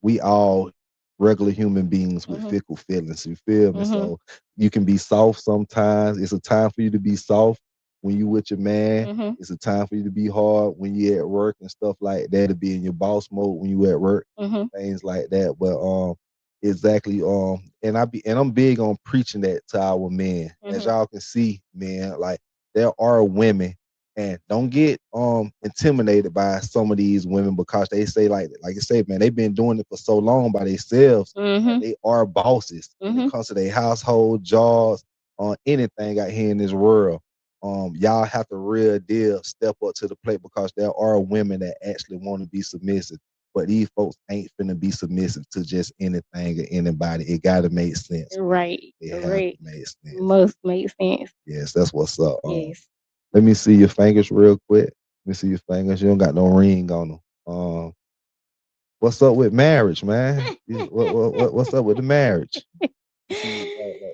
We all regular human beings with Mhm. fickle feelings. You feel me? Mhm. So you can be soft sometimes. It's a time for you to be soft when you with your man. Mhm. It's a time for you to be hard when you at work and stuff like that. To be in your boss mode when you at work, Mhm. things like that. But exactly. And I'm big on preaching that to our men. As Mhm. y'all can see, man, like there are women and don't get intimidated by some of these women because they say like I said, man, they've been doing it for so long by themselves that Mhm. they are bosses when it Mhm. comes to their household, jobs, on anything out here in this world. Y'all have to real deal step up to the plate because there are women that actually want to be submissive. But these folks ain't finna be submissive to just anything or anybody. It gotta make sense, man. Right. It has to Right. make sense. Must make sense. Yes, that's what's up. Yes. Let me see your fingers real quick. Let me see your fingers. You don't got no ring on them. What's up with marriage, man? What's up with the marriage? You see,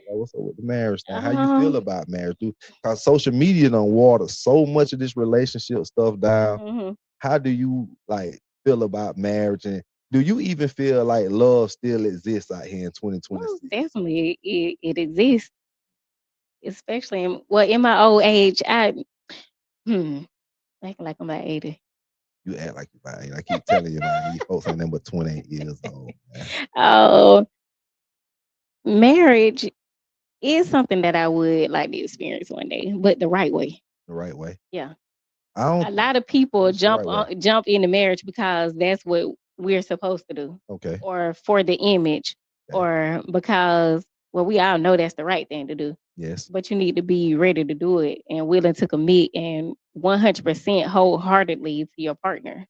what's up with the marriage thing? How you feel um. about marriage, dude? Because social media done water so much of this relationship stuff down. Mhm. How do you like feel about marriage, and do you even feel like love still exists out here in Most 2026? definitely, it exists, especially in my old age. Hmm. Acting like I'm about 80. You act like you about it. I keep telling you, man, these folks ain't nothing but 28 years old, man. Oh, marriage is something that I would like to experience one day, but the right way. The right way. Yeah. I don't A think lot of people it's the right way. jump into marriage because that's what we're supposed to do, Okay. or for the image, Okay. or because, well, we all know that's the right thing to do. Yes. But you need to be ready to do it and willing to commit and 100% wholeheartedly to your partner.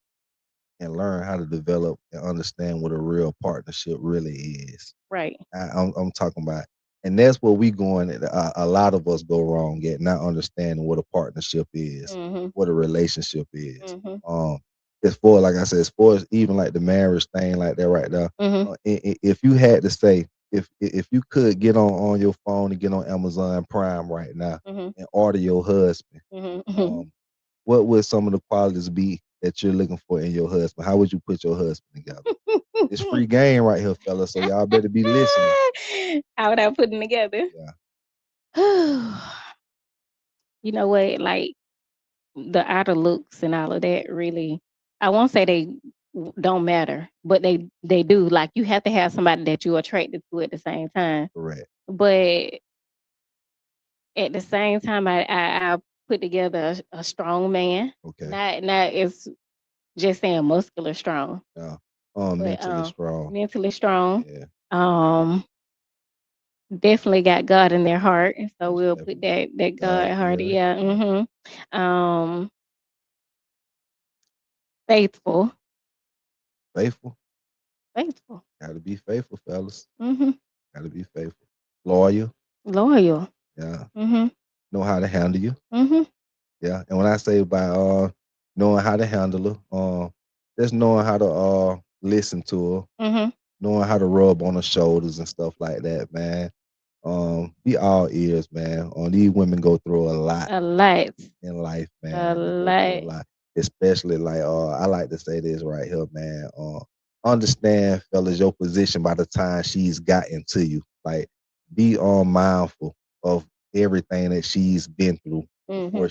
And learn how to develop and understand what a real partnership really is. Right. I'm talking about, and that's where we going. A lot of us go wrong at not understanding what a partnership is, Mhm. what a relationship is. Mhm. Um, as far like I said, as far as even like the marriage thing, like that right there. Mhm. If you had to say, if you could get on your phone and get on Amazon Prime right now Mhm. and order your husband, Mhm. Mhm. um, what would some of the qualities be that you're looking for in your husband? How would you put your husband together? It's free game right here, fellas. So y'all better be listening. How would I put them together? Yeah, You know what? Like the outer looks and all of that really, I won't say they don't matter, but they do. Like you have to have somebody that you're attracted to at the same time. correct. But at the same time, I put together a strong man. Okay. Not it's just saying muscular strong, Yeah. but Mentally strong. mentally strong. Yeah. Um, definitely got God in their heart, and so Most we'll put definitely. that God God heart. fearing. Yeah. Yeah. Um, faithful, Faithful. faithful. Gotta be faithful, fellas. Mhm. Gotta be faithful. Loyal. Loyal. Yeah. Mhm. Know how to handle you. Mhm. Yeah. And when I say by knowing how to handle her, just knowing how to listen to her, Mhm. knowing how to rub on her shoulders and stuff like that, man. Be all ears, man. These women go through a lot A lot. in life, A man. They go through a lot. lot. Especially like I like to say this right here, man. Understand, fellas, your position by the time she's gotten to you. Like, be mindful of everything that she's been through Mhm. before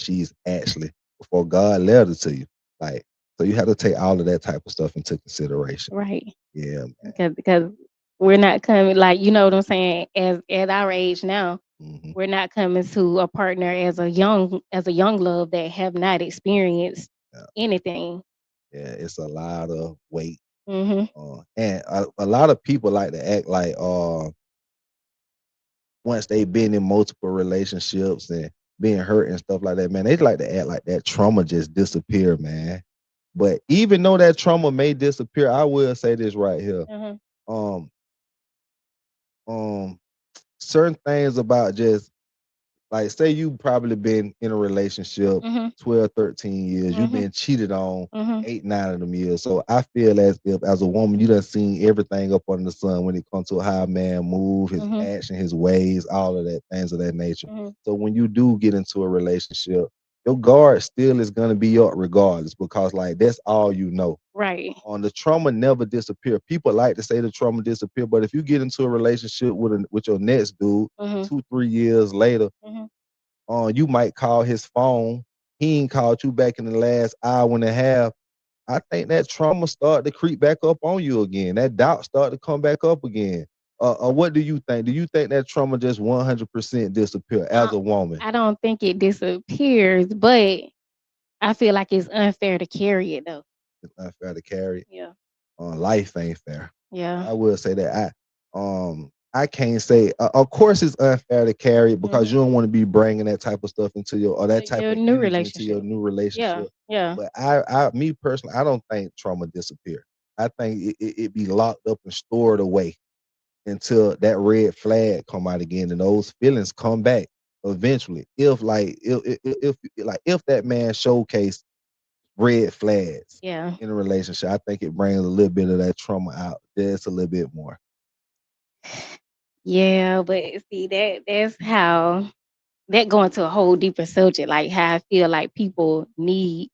before God led her to you. Like, so you have to take all of that type of stuff into consideration. Right. Yeah, Because we're not coming, like, you know what I'm saying, as at our age now, man. Hmm. we're not coming to a partner as a young love that have not experienced Yeah, anything. yeah, it's a lot of weight. Mhm. And a lot of people like to act like once they've been in multiple relationships and being hurt and stuff like that, man, they like to act like that trauma just disappear, man. But even though that trauma may disappear, I will say this right here. Mhm. Um, um, certain things about just like say you probably been in a relationship Mhm. 12, 13 years, you've Mhm. been cheated on Mhm. 8, 9 of them years. So I feel as if as a woman, you done seen everything up under the sun when it comes to how a man move, his Mhm. action, his ways, all of that, things of that nature. Mhm. So when you do get into a relationship, your guard still is gonna be up regardless because like that's all you know. Right. On the trauma never disappear. People like to say the trauma disappear, but if you get into a relationship with your next dude Mhm. 2, 3 years later, Mhm. you might call his phone. He ain't called you back in the last hour and a half. I think that trauma start to creep back up on you again. That doubt start to come back up again. What do you think? Do you think that trauma just 100% disappear as I a woman? I don't think it disappears, but I feel like it's unfair to carry it though. It's unfair to carry. Yeah. Life ain't fair. Yeah. I will say that. I can't say. Of course, it's unfair to carry it because Mhm. you don't want to be bringing that type of stuff into your or that type Your of new energy into your relationship. new Yeah. relationship. Yeah. But me personally, I don't think trauma disappear. I think it be locked up and stored away until that red flag come out again, and those feelings come back eventually. If that man showcase red flags Yeah. in a relationship, I think it brings a little bit of that trauma out just a little bit more. Yeah, but see that's how that go into a whole deeper subject, like how I feel like people need,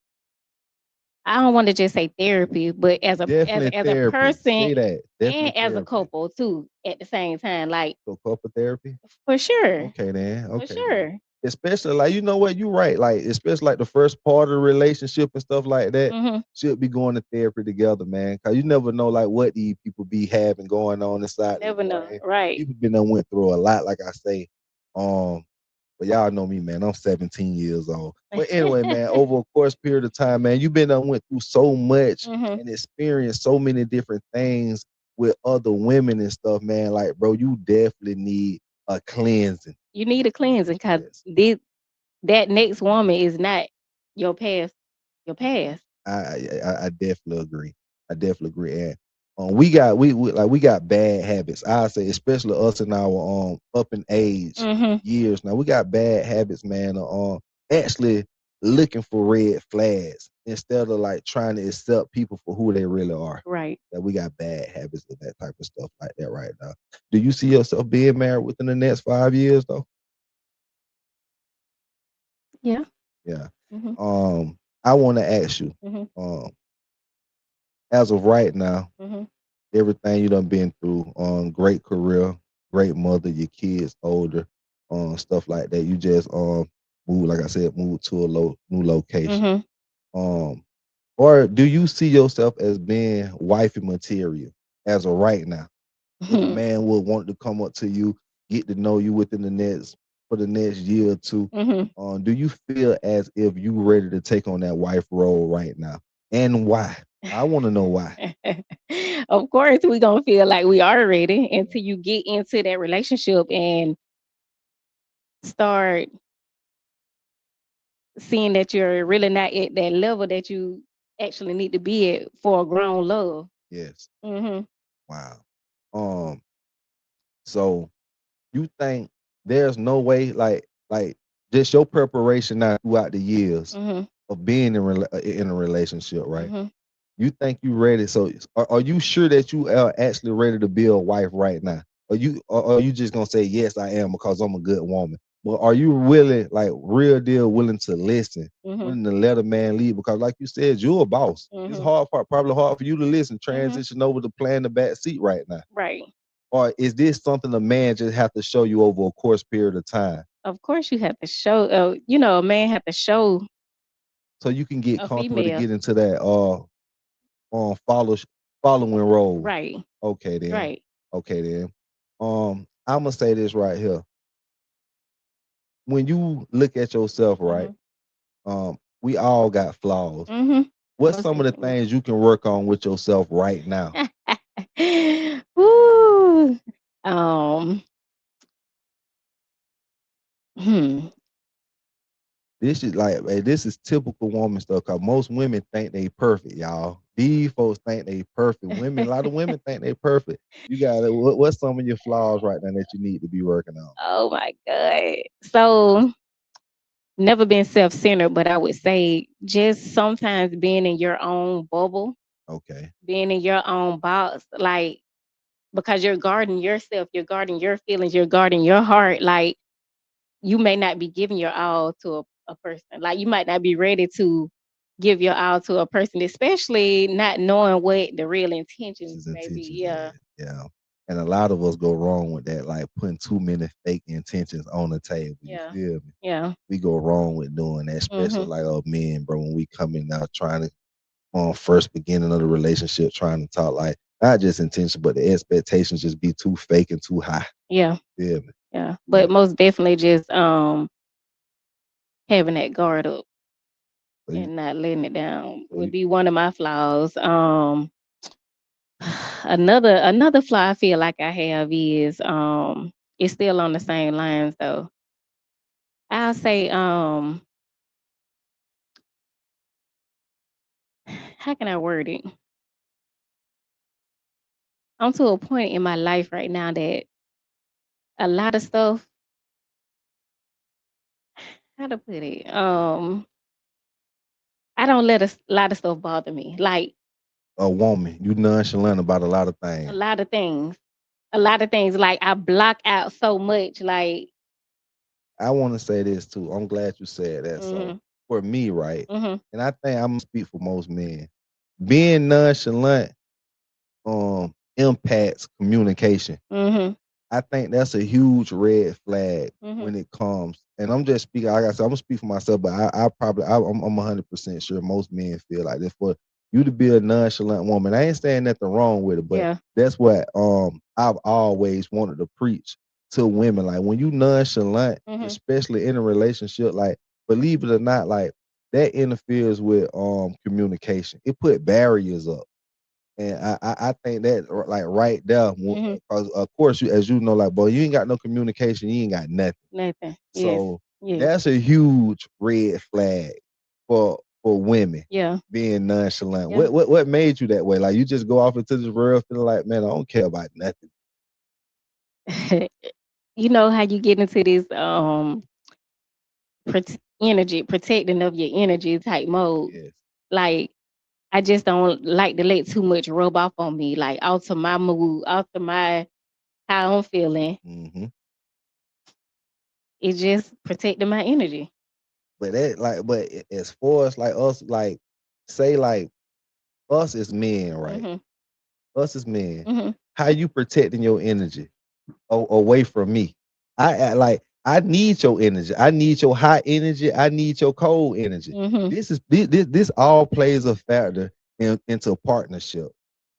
I don't want to just say therapy, but as a Definitely as a therapy. person Say that. Definitely and as a therapy. couple too at the same time. Like So couple therapy. for sure. Okay then. For Okay then. sure. Especially like you know what you right. Like especially like the first part of the relationship and stuff like that Mhm. should be going to therapy together, man. Cause you never know like what these people be having going on inside their Never know. brain. Right. People been done went through a lot, like I say. Um But y'all know me, man. I'm 17 years old. But anyway, man, over a course period of time, man, you've been went through so much Mhm. and experienced so many different things with other women and stuff, man. Like, bro, you definitely need a cleansing. You need a cleansing because Yes. that next woman is not your past. Your past. I definitely agree. I definitely agree. And we got bad habits. I say, especially us in our up in age Mhm. years now, we got bad habits, man. Actually looking for red flags instead of like trying to accept people for who they really are. Right. That we got bad habits of that type of stuff like that right now. Do you see yourself being married within the next 5 years though? Yeah. Yeah. Mhm. I want to ask you, Mhm. um, as of right now, Mhm. everything you done been through, great career, great mother, your kids older, stuff like that. You just moved, like I said, moved to a new location. Mhm. Um, or do you see yourself as being wifey material as of right now? If a Mhm. man would want to come up to you, get to know you within the next for the next year or two, Mhm. do you feel as if you ready to take on that wife role right now? And why? I want to know why. Of course, we gonna feel like we are ready until you get into that relationship and start seeing that you're really not at that level that you actually need to be at for a grown love. Yes. Mhm. Wow. Um, so you think there's no way, like just your preparation now throughout the years Mhm. of being in a relationship, right? Mhm. You think you ready? So are you sure that you are actually ready to be a wife right now? Are you just gonna say yes, I am because I'm a good woman? But are you willing, like real deal, willing to listen, Mhm. willing to let a man lead? Because like you said, you're a boss. It's Mhm. probably hard for you to listen, Mhm. transition over to playing the back seat right now. Right. Or is this something a man just have to show you over a course period of time Of course, you have to show. A man have to show so you can get a comfortable to female. get into that following role? Right. Okay then. Right. Okay then. I'm gonna say this right here. When you look at yourself, right? Mhm. We all got flaws. Mhm. What's Most some of the definitely. things you can work on with yourself right now? Woo. Um. Hmm. This is typical woman stuff. Cause most women think they perfect, y'all. These folks think they perfect. A lot of women think they perfect. You got it. What's some of your flaws right now that you need to be working on? Oh my god. So never been self-centered, but I would say just sometimes being in your own bubble, Okay. being in your own box, like because you're guarding yourself, you're guarding your feelings, you're guarding your heart. Like you may not be giving your all to a person. Like you might not be ready to give your all to a person, especially not knowing what the real intentions His may be. intentions Yeah. is. Yeah. And a lot of us go wrong with that, like putting too many fake intentions on the table. You Yeah. feel me? Yeah. We go wrong with doing that, especially Mhm. like men, bro. When we come in now trying to on first beginning of the relationship, trying to talk like not just intention, but the expectations just be too fake and too high. Yeah. Feel me? Yeah. Yeah. But most definitely just having that guard up So you, and not letting it down so would you be one of my flaws. Another flaw I feel like I have is it's still on the same lines though. I'll say how can I word it? I'm to a point in my life right now that a lot of stuff, how to put it? I don't let lot of stuff bother me. Like a woman, you nonchalant about a lot of a things. lot of things. A lot of things. Like I block out so much. Like I want to say this too. I'm glad you said that. So mhm. for me, right, Mhm. and I think I'm gonna speak for most men. Being nonchalant impacts communication. Mhm. I think that's a huge red flag Mhm. when it comes. And I'm just speaking, like I said, I'm gonna speak for myself, but I'm 100% sure most men feel like this. For you to be a nonchalant woman, I ain't saying nothing wrong with it, but Yeah. that's what I've always wanted to preach. to women. Like when you nonchalant, Mhm. especially in a relationship, like believe it or not, like that interferes with communication. It put barriers up. And I think that like right there, Mhm. because of course you, as you know, like boy, you ain't got no communication, you ain't got nothing. Nothing. Yes. So Yes. that's a huge red flag for women Yeah. being nonchalant. Yeah. What made you that way? Like you just go off into this world feeling like, man, I don't care about nothing. You know how you get into this energy, protecting of your energy type mode. Yes. Like I just don't like to let too much rub off on me, like alter my mood, alter my how I'm feeling. Hmm. It's just protecting my energy. But that like, but as far as like us, like say like us as men, right? Mhm. Us as men, Mhm. how you protecting your energy away from me? Like I need your energy. I need your high energy. I need your cold energy. Mhm. This all plays a factor into a partnership.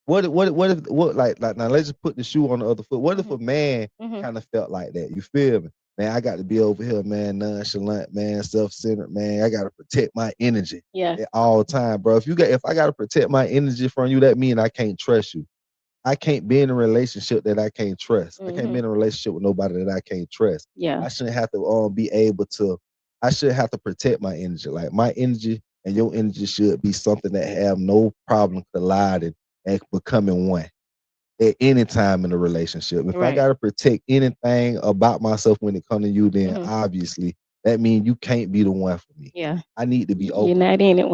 What like now let's just put the shoe on the other foot. What if Mhm. a man Mhm. kind of felt like that? You feel me? Man, I got to be over here, man, nonchalant, man, self-centered, man. I gotta protect my energy Yeah. at all time, bro. If I gotta protect my energy from you, that means I can't trust you. I can't be in a relationship that I can't trust. I can't be Mhm. in a relationship with nobody that I can't trust. Yeah. I shouldn't have to be able to. I should have to protect my energy. Like my energy and your energy should be something that have no problem colliding and becoming one at any time in a relationship. If I Right. gotta protect anything about myself when it comes to you, then Mhm. obviously that means you can't be the one for me. Yeah. I need to be You're open. not in it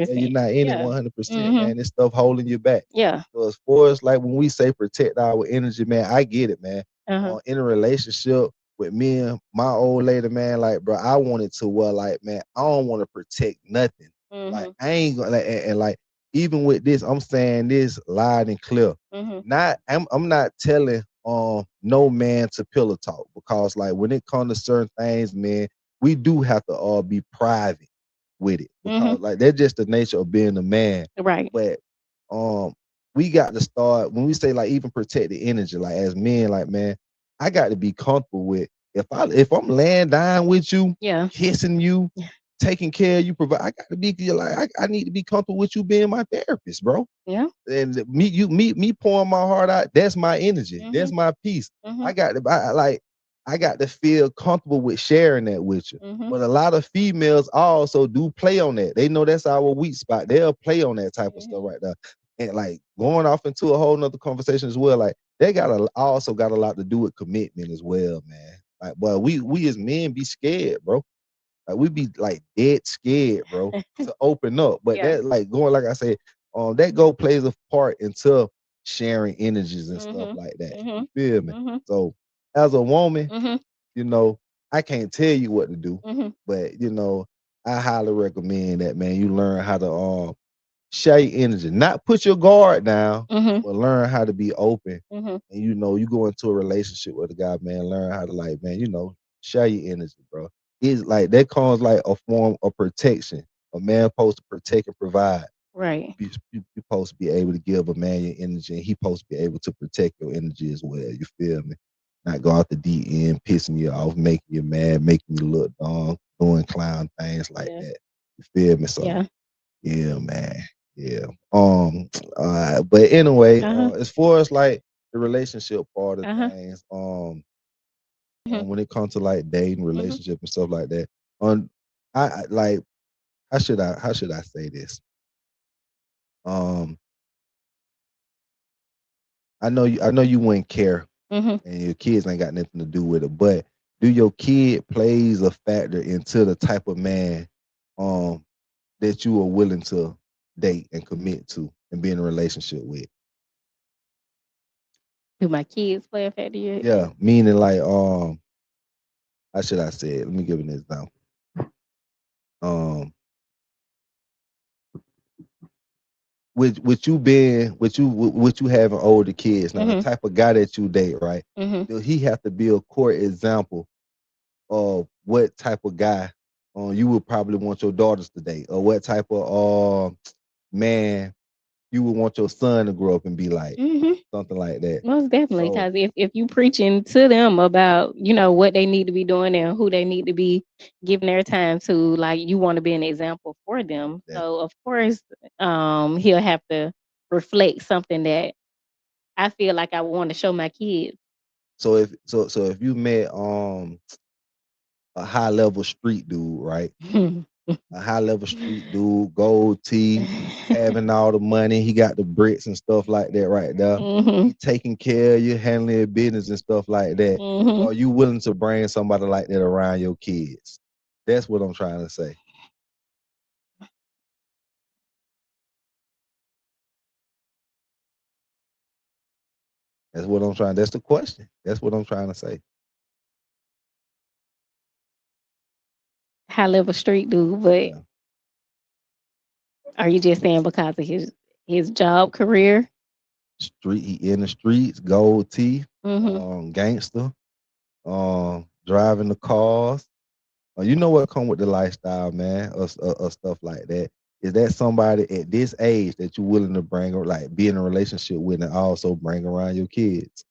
Yeah, you're 100%. not in it Yeah. 100%, Mhm. man. This stuff holding you back. Yeah. So as far as like when we say protect our energy, man, I get it, man. Uh-huh. In a relationship with me and my old lady, man, like bro, I wanted to like, man, I don't want to protect nothing. Like Mhm. I ain't gonna like, and like even with this, I'm saying this loud and clear. Mhm. I'm not telling no man to pillow talk because like when it comes to certain things, man, we do have to all be private with it Mhm. because like that's just the nature of being a man. Right. But um we got to start when we say like even protect the energy, like as men, like man, I got to be comfortable with if I'm laying down with you, Yeah. kissing you, taking care of you, provide. I got to be like I need to be comfortable with you being my therapist, bro. Yeah. And me pouring my heart out, that's my energy, that's Mhm. my peace. Mhm. I got to feel comfortable with sharing that with you. Mhm. But a lot of females also do play on that. They know that's our weak spot. They'll play on that type of stuff Mhm. right there. And like going off into a whole nother conversation as well. Like they also got a lot to do with commitment as well, man. Like, boy, we as men be scared, bro. Like we be like dead scared, bro, to open up. But Yeah. that like going like I said, that go plays a part into sharing energies and stuff Mhm. like that. You Mhm. feel me? Mhm. So as a woman, Mhm. you know, I can't tell you what to do, Mhm. but I highly recommend that, man. You learn how to share your energy, not put your guard down, Mhm. but learn how to be open. Mhm. And you go into a relationship with a guy, man, learn how to like, man, share your energy, bro. It's like that comes like a form of protection. A man supposed to protect and provide. Right. You supposed to be able to give a man your energy, and he supposed to be able to protect your energy as well. You feel me? Not go out the deep end, pissing you off, making you mad, making you look dumb, doing clown things like Yeah. that. You feel me? So Yeah. yeah, man. Yeah. But anyway, Uh-huh. as far as like the relationship part of Uh-huh. things, Mhm. when it comes to like dating, Mhm. relationship and stuff like that, on like how should I say this? Um, I know you wouldn't care Mhm. and your kids ain't got nothing to do with it, but do your kid plays a factor into the type of man um that you are willing to date and commit to and be in a relationship with? Do my kids play a factor yet? Yeah, meaning like how should I say it? Let me give an example. Um, with you having older kids now, the Mhm. type of guy that you date, right? Mhm. He have to be a core example of what type of guy you would probably want your daughters to date, or what type of man you would want your son to grow up and be like hmm something like that. Most definitely, So because if you preaching to them about what they need to be doing and who they need to be giving their time to, like you want to be an example for them. that, So of course, he'll have to reflect something that I feel like I want to show my kids. so if you met a high level street dude, right? A high level street dude, gold teeth, having all the money, he got the bricks and stuff like that right there. hmm He taking care of you, handling your business and stuff like that. hmm Are you willing to bring somebody like that around your kids? That's what I'm trying to say. That's what I'm trying. That's the question. That's what I'm trying to say. High level street dude, but Yeah. are you just saying because of his job career? Street, he in the streets, gold teeth, hmm gangster, driving the cars. You know what come with the lifestyle, man, or stuff like that. Is that somebody at this age that you're willing to bring, or like be in a relationship with, and also bring around your kids?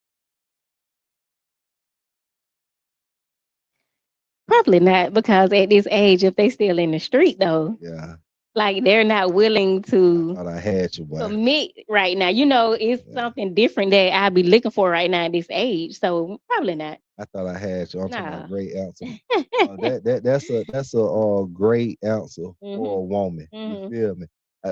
Probably not, because at this age, if they still in the street though, Yeah, like they're not willing I to thought I had you, boy. commit right now. It's Yeah, something different that I'd be looking for right now at this age. So probably not. I thought I had you. I'm talking about Nah. great answer. That's a great answer for mhm. a woman. You Mhm. feel me?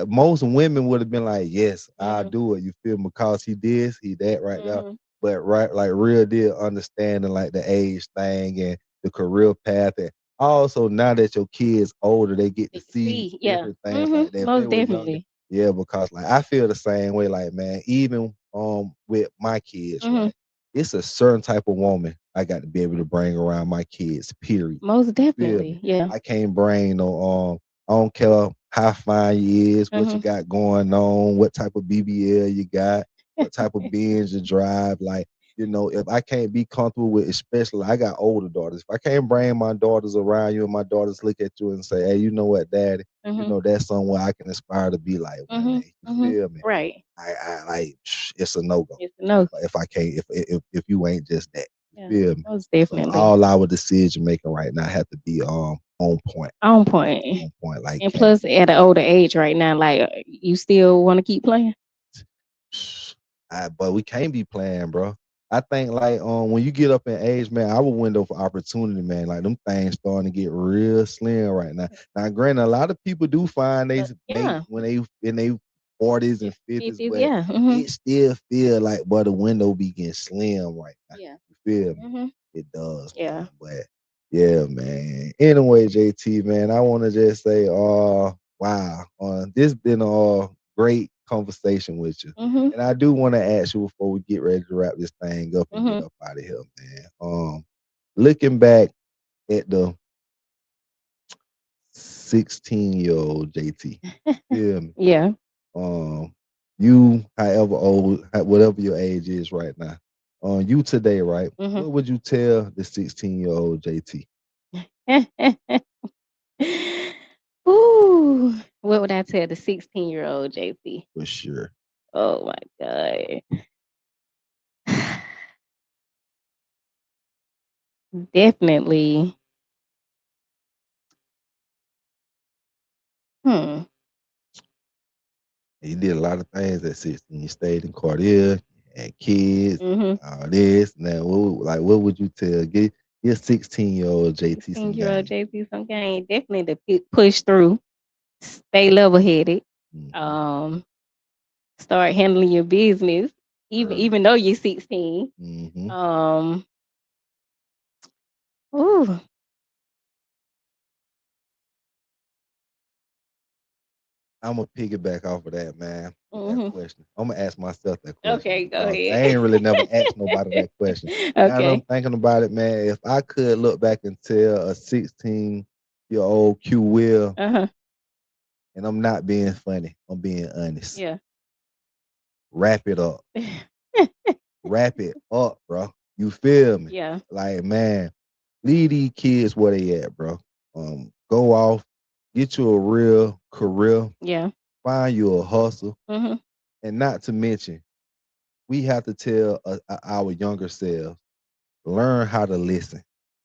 Most women would have been like, "Yes, I'll Mhm. do it." You feel me? Because he this, he that, right there. Mhm. But right, like real deal understanding like the age thing and the career path, and also now that your kids older, they get to They see see, yeah. different things like that. If they Most were younger, definitely. yeah, because like I feel the same way. Like man, even with my kids, Mhm. right? It's a certain type of woman I got to be able to bring around my kids. Period. Most You feel me? definitely. Yeah. I can't bring no I don't care how fine you is, what you Mhm. got going on, what type of BBL you got, what type of Benz you drive. Like, if I can't be comfortable with, especially I got older daughters. If I can't bring my daughters around you and my daughters look at you and say, "Hey, you know what, daddy, Mhm. that's somewhere I can aspire to be like one Mhm. day." You Mhm. feel me? Right. I like it's a no go It's a no. if I can't if you ain't just that. You Yeah. feel me? Most So definitely. all our decision making right now have to be on point. On point. On point. Like And can't plus, at an older age right now, like you still want to keep playing. but we can't be playing, bro. I think like when you get up in age, man, our window for opportunity, man, like them things starting to get real slim right now. Now, granted, a lot of people do find they mate Yeah. when they in their 40s and 50s, 50s. but Yeah. it still feel like but the window be getting slim right now. Yeah. You feel me? Mhm. It does, Yeah. man. But yeah, man. Anyway, JT, man, I want to just say, wow, this been a great conversation with you. Mhm. And I do want to ask you before we get ready to wrap this thing up and get Mhm. up out of here, man. Looking back at the 16-year-old JT, feel me? Yeah. Um, you, however old, whatever your age is right now, you today, right? Mhm. What would you tell the 16-year-old JT Ooh. What would I tell the 16-year-old JC? for sure? Oh my god. Definitely. Hmm. You did a lot of things at 16. You stayed in Cartier, had kids, Mhm. all this. Now, what would you tell? Get your 16-year-old JT some 16-year-old game. JC, some game. Definitely to push through. Stay level headed. Mm-hmm. Um. Start handling your business, Early. even though you're 16. Mm-hmm. Um. Ooh. I'm gonna piggyback off of that, man, with that Mhm. question. I'm gonna ask myself that question Okay. Go because I ahead. ain't really never asked nobody that question. Now that I'm Okay. thinking about it, man, if I could look back and tell a 16-year-old Q Will, Uh huh. and I'm not being funny, I'm being honest. Yeah. Wrap it up. Wrap it up, bro. You feel me? Yeah. Like, man, leave these kids where they at, bro. Go off, get you a real career, Yeah. find you a hustle, Mhm. And not to mention, we have to tell our younger selves, learn how to listen,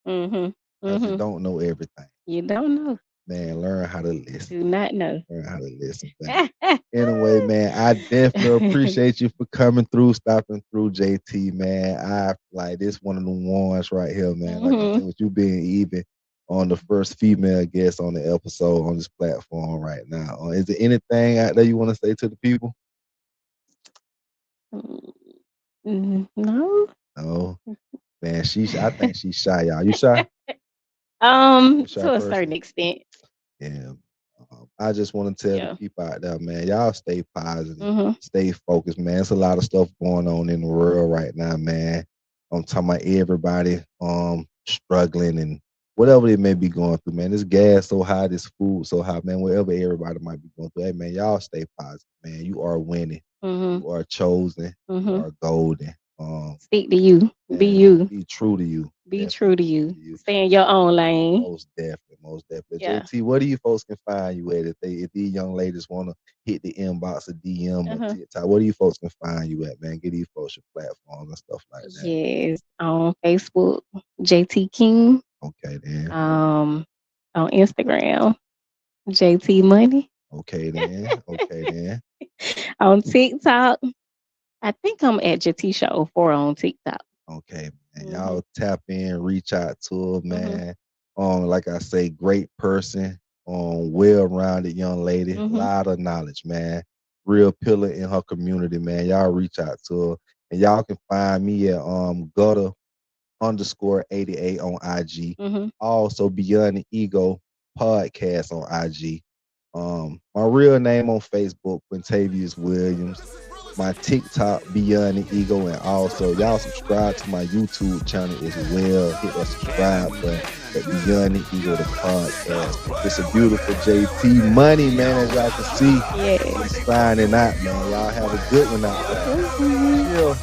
Mhm. because you Mhm. don't know everything. You don't know. Man, learn how to listen. Do not know. Learn how to listen, man. Anyway, man, I definitely appreciate you for coming through, stopping through, JT, man. I like this one of the ones right here, man. Like I said, Mhm. with you being even on the first female guest on the episode on this platform right now. Is there anything out there you want to say to the people? No. No, man. I think she's shy, y'all. You shy? You a shy To a person? certain extent. Yeah. I just want to tell the Yeah. people out there, man, y'all stay positive, Mhm. stay focused, man. There's a lot of stuff going on in the world right now, man. I'm talking about everybody struggling and whatever they may be going through, man. This gas so high, this food so high, man. Whatever everybody might be going through, hey, man, y'all stay positive, man. You are winning. Mhm. You are chosen. You Mhm. are golden. Stick to you. Be And you. be true to you. Be Definitely true to be true you. to you. Stay in your own lane. Most definitely, most definitely. Yeah. JT, where do you folks can find you at if these young ladies want to hit the inbox or DM or Uh-huh. TikTok? Where do you folks can find you at, man? Get these folks your platforms and stuff like that. Yes. On Facebook, JT King. Okay then. On Instagram, JT Money. Okay then. Okay then. On TikTok, I think I'm at JT Show 4 on TikTok. Okay, man. Mhm. Y'all tap in, reach out to her, Mhm. man. Like I say, great person, well-rounded young lady, Mhm. lot of knowledge, man. Real pillar in her community, man. Y'all reach out to her. And y'all can find me at gutter_88 on IG. Mhm. Also Beyond the Ego podcast on IG. My real name on Facebook, Quintavious Williams. My TikTok, Beyond the Ego, and also y'all subscribe to my YouTube channel as well. Hit that subscribe button at Beyond the Ego, the podcast. It's a beautiful JT Money, man, as y'all can see. Yes. He's signing out, man. Y'all have a good one out there. Mhm. Chill.